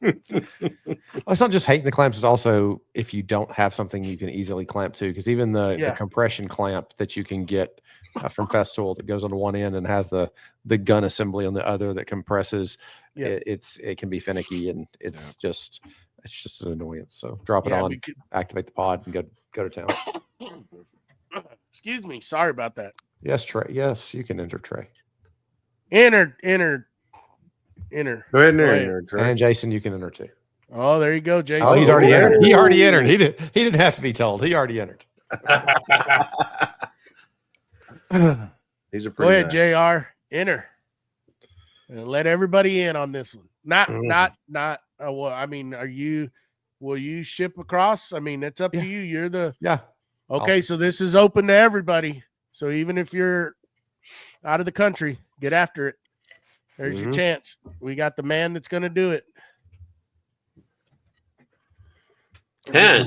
It's not just hating the clamps; it's also if you don't have something you can easily clamp to. Because even the compression clamp that you can get from Festool that goes on one end and has the gun assembly on the other that compresses, it can be finicky and it's just an annoyance. So drop it on, activate the pod, and go to town. Excuse me, sorry about that. Yes, Trey. Yes, you can enter, Trey. Enter. Go ahead and enter. And Jason, you can enter too. Oh, there you go, Jason. Oh, he's already entered. He already entered. He didn't have to be told. He already entered. These are Go pretty ahead, nice. JR. Enter. And let everybody in on this one. Not. Well, I mean, will you ship across? I mean, it's up to you. You're the. Yeah. Okay, so this is open to everybody. So even if you're out of the country, get after it. There's your chance. We got the man that's going to do it. Ken.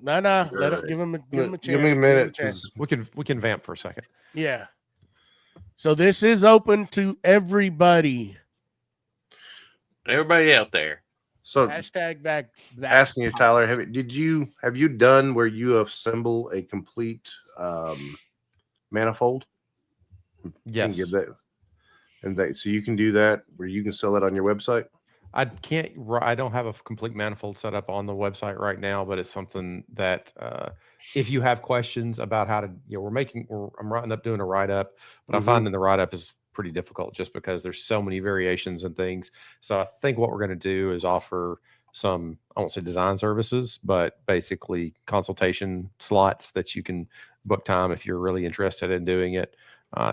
No. Give him a chance. Give me a minute. We can vamp for a second. Yeah. So this is open to everybody. Everybody out there. So Hashtag back. asking you, Tyler, have you done where you assemble a complete manifold? Yes. Give that, so you can do that where you can sell that on your website. I don't have a complete manifold set up on the website right now, but it's something that if you have questions about how to, I'm writing up doing a write up, but I find in the write up is pretty difficult just because there's so many variations and things. So I think what we're going to do is offer some, I won't say design services, but basically consultation slots that you can book time if you're really interested in doing it,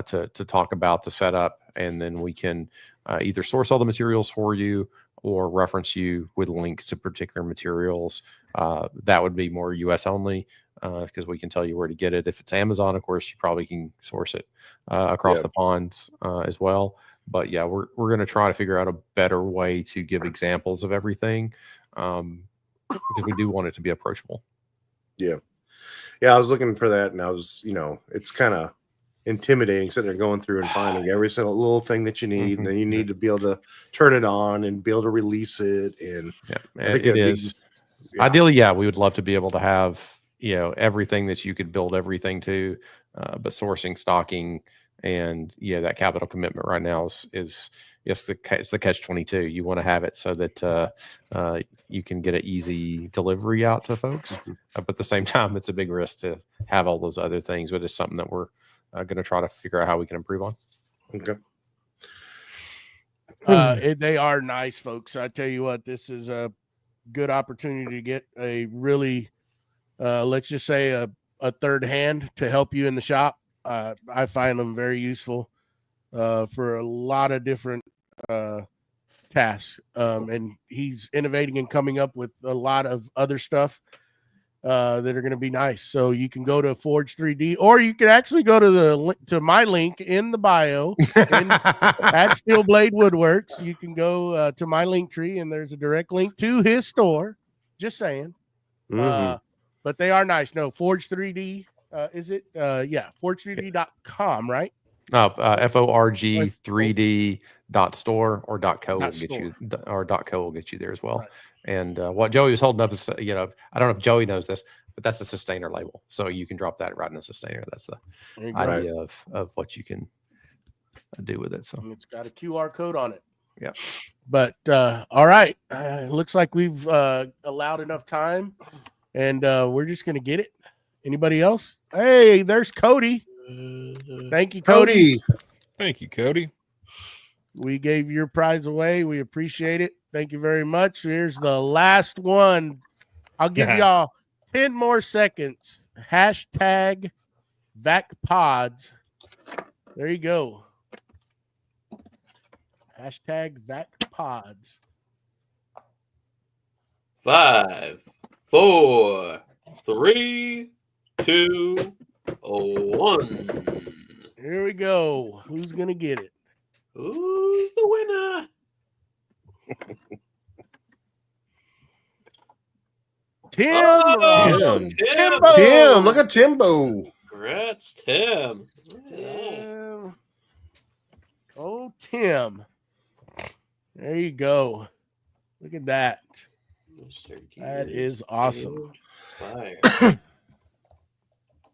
to talk about the setup, and then we can either source all the materials for you or reference you with links to particular materials. That would be more US only, because we can tell you where to get it. If it's Amazon, of course, you probably can source it across the ponds as well. But yeah, we're going to try to figure out a better way to give examples of everything, because we do want it to be approachable. Yeah. I was looking for that, and I was, it's kind of intimidating sitting there going through and finding every single little thing that you need, and then you need to be able to turn it on and be able to release it. And I think it is. Ideally, we would love to be able to have everything that you could build everything to, but sourcing, stocking, and that capital commitment right now is it's the catch-22. You want to have it so that you can get an easy delivery out to folks, but at the same time, it's a big risk to have all those other things. But it's something that we're going to try to figure out how we can improve on. Okay. They are nice, folks. I tell you what, this is a good opportunity to get a really, let's just say a third hand to help you in the shop. I find them very useful for a lot of different tasks. And he's innovating and coming up with a lot of other stuff that are going to be nice. So you can go to Forge 3D, or you can actually go to my link in the bio at Steel Blade Woodworks. You can go to my link tree, and there's a direct link to his store. Just saying. But they are nice. No, Forge 3D. Is it? Yeah, forge3d.com, right? No, FORG3D.store or .co will get you, or .co will get you there as well. Right. And what Joey was holding up is, I don't know if Joey knows this, but that's a sustainer label. So you can drop that right in the sustainer. That's the idea of what you can do with it. So it's got a QR code on it. Yeah. But all right. Looks like we've allowed enough time, and we're just going to get it. Anybody else? Hey, there's Cody. Thank you, Cody. Thank you, Cody. We gave your prize away. We appreciate it. Thank you very much. Here's the last one. I'll give y'all 10 more seconds. Hashtag VacPods. There you go. Hashtag VacPods. 5, 4, 3, 2, 1. Here we go. Who's going to get it? Who's the winner? Tim. Timbo. Tim, look at Timbo. Congrats, Tim. Tim. Oh, Tim. There you go. Look at that. That is awesome. Fire.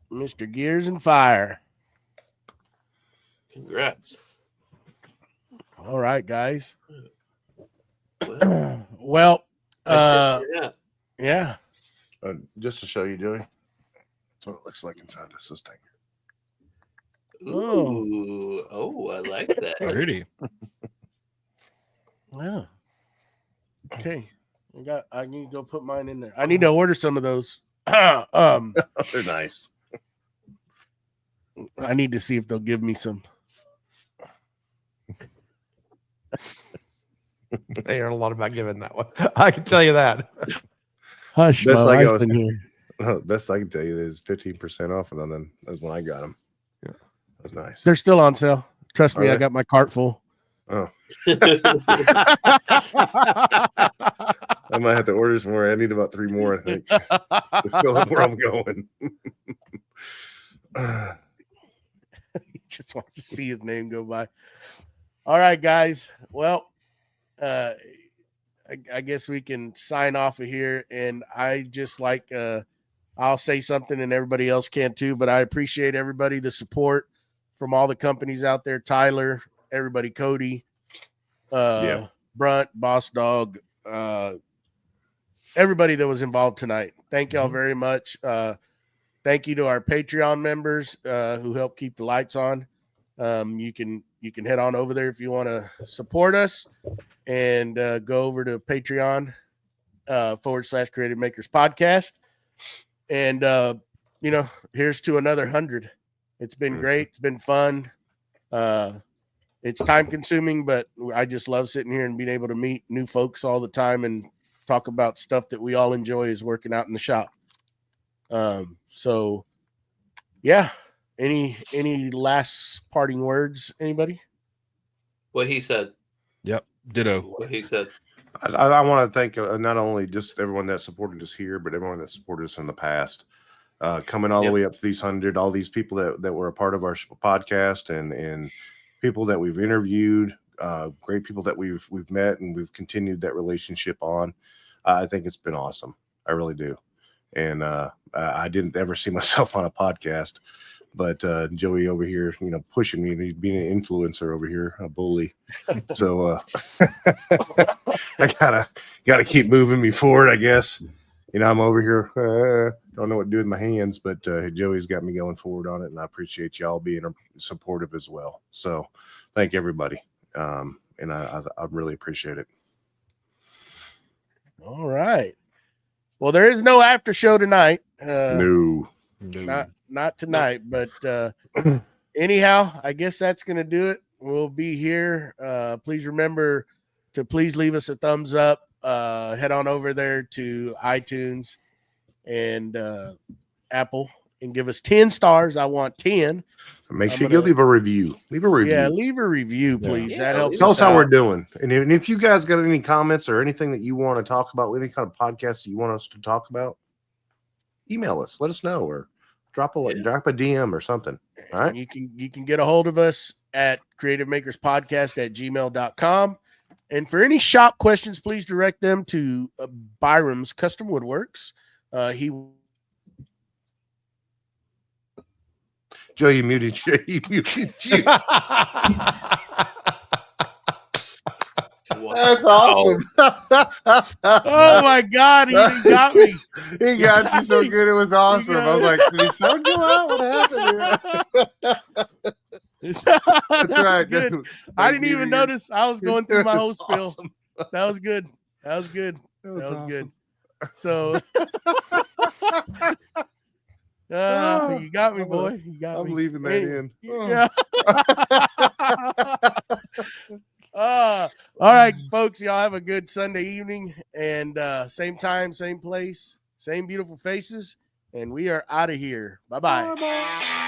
Mr. Gears and Fire. Congrats. All right, guys. Well, Well, yeah. Just to show you, Joey, that's what it looks like inside the sustainer. Oh, I like that. Pretty. Yeah. Okay. I need to go put mine in there. I need to order some of those. They're nice. I need to see if they'll give me some. they aren't a lot about giving that one. I can tell you that. Hush, Best my I wife's go- in here. Best I can tell you is 15% off, and then that's when I got them. Yeah, that's nice. They're still on sale. Trust me, Are I they? got my cart full. Oh, I might have to order some more. I need about 3 more, I think, to fill up where I'm going. He just wants to see his name go by. All right, guys. Well, I guess we can sign off of here. And I just like, I'll say something and everybody else can too, but I appreciate everybody, the support from all the companies out there. Tyler, everybody, Cody, Brunt, Boss Dog, everybody that was involved tonight. Thank y'all very much. Thank you to our Patreon members who help keep the lights on. You can head on over there if you want to support us, and go over to Patreon / Creative Makers Podcast. And here's to another 100. It's been great. It's been fun. It's time consuming, but I just love sitting here and being able to meet new folks all the time and talk about stuff that we all enjoy is working out in the shop. So yeah, any last parting words, anybody? What he said. Yep. Ditto. What he said. I want to thank not only just everyone that supported us here, but everyone that supported us in the past. Coming all the way up to these 100, all these people that were a part of our podcast, and people that we've interviewed, great people that we've met, and we've continued that relationship on. I think it's been awesome. I really do. And I didn't ever see myself on a podcast, but Joey over here, pushing me, being an influencer over here, a bully. So I gotta keep moving me forward, I guess. I'm over here, don't know what to do with my hands, but Joey's got me going forward on it, and I appreciate y'all being supportive as well. So thank everybody, and I really appreciate it. All right. Well, there is no after show tonight. No. Not tonight, but anyhow, I guess that's going to do it. We'll be here. Please remember to please leave us a thumbs up. Head on over there to iTunes and Apple and give us 10 stars. I want 10. Make sure you leave a review. Leave a review. Yeah, leave a review, please. Yeah. That helps. Tell us how out. we're doing. And if you guys got any comments or anything that you want to talk about, any kind of podcast that you want us to talk about, email us. Let us know, or drop a DM or something. All right. You can get a hold of us at creativemakerspodcast@gmail.com. And for any shop questions, please direct them to Byroms Custom Woodworks. Joe, you muted you. He muted you. That's awesome. Oh my God, he got me. He got you so good. It was awesome. I was like, did he sound go out? What happened here? That's right. Good. I didn't even notice. I was going through my whole spiel. Awesome. That was good. That was good. That was awesome. good. So you got me, boy. You got me. I'm leaving that in. Yeah. All right, folks. Y'all have a good Sunday evening, and same time, same place, same beautiful faces, and we are out of here. Bye-bye. Bye-bye.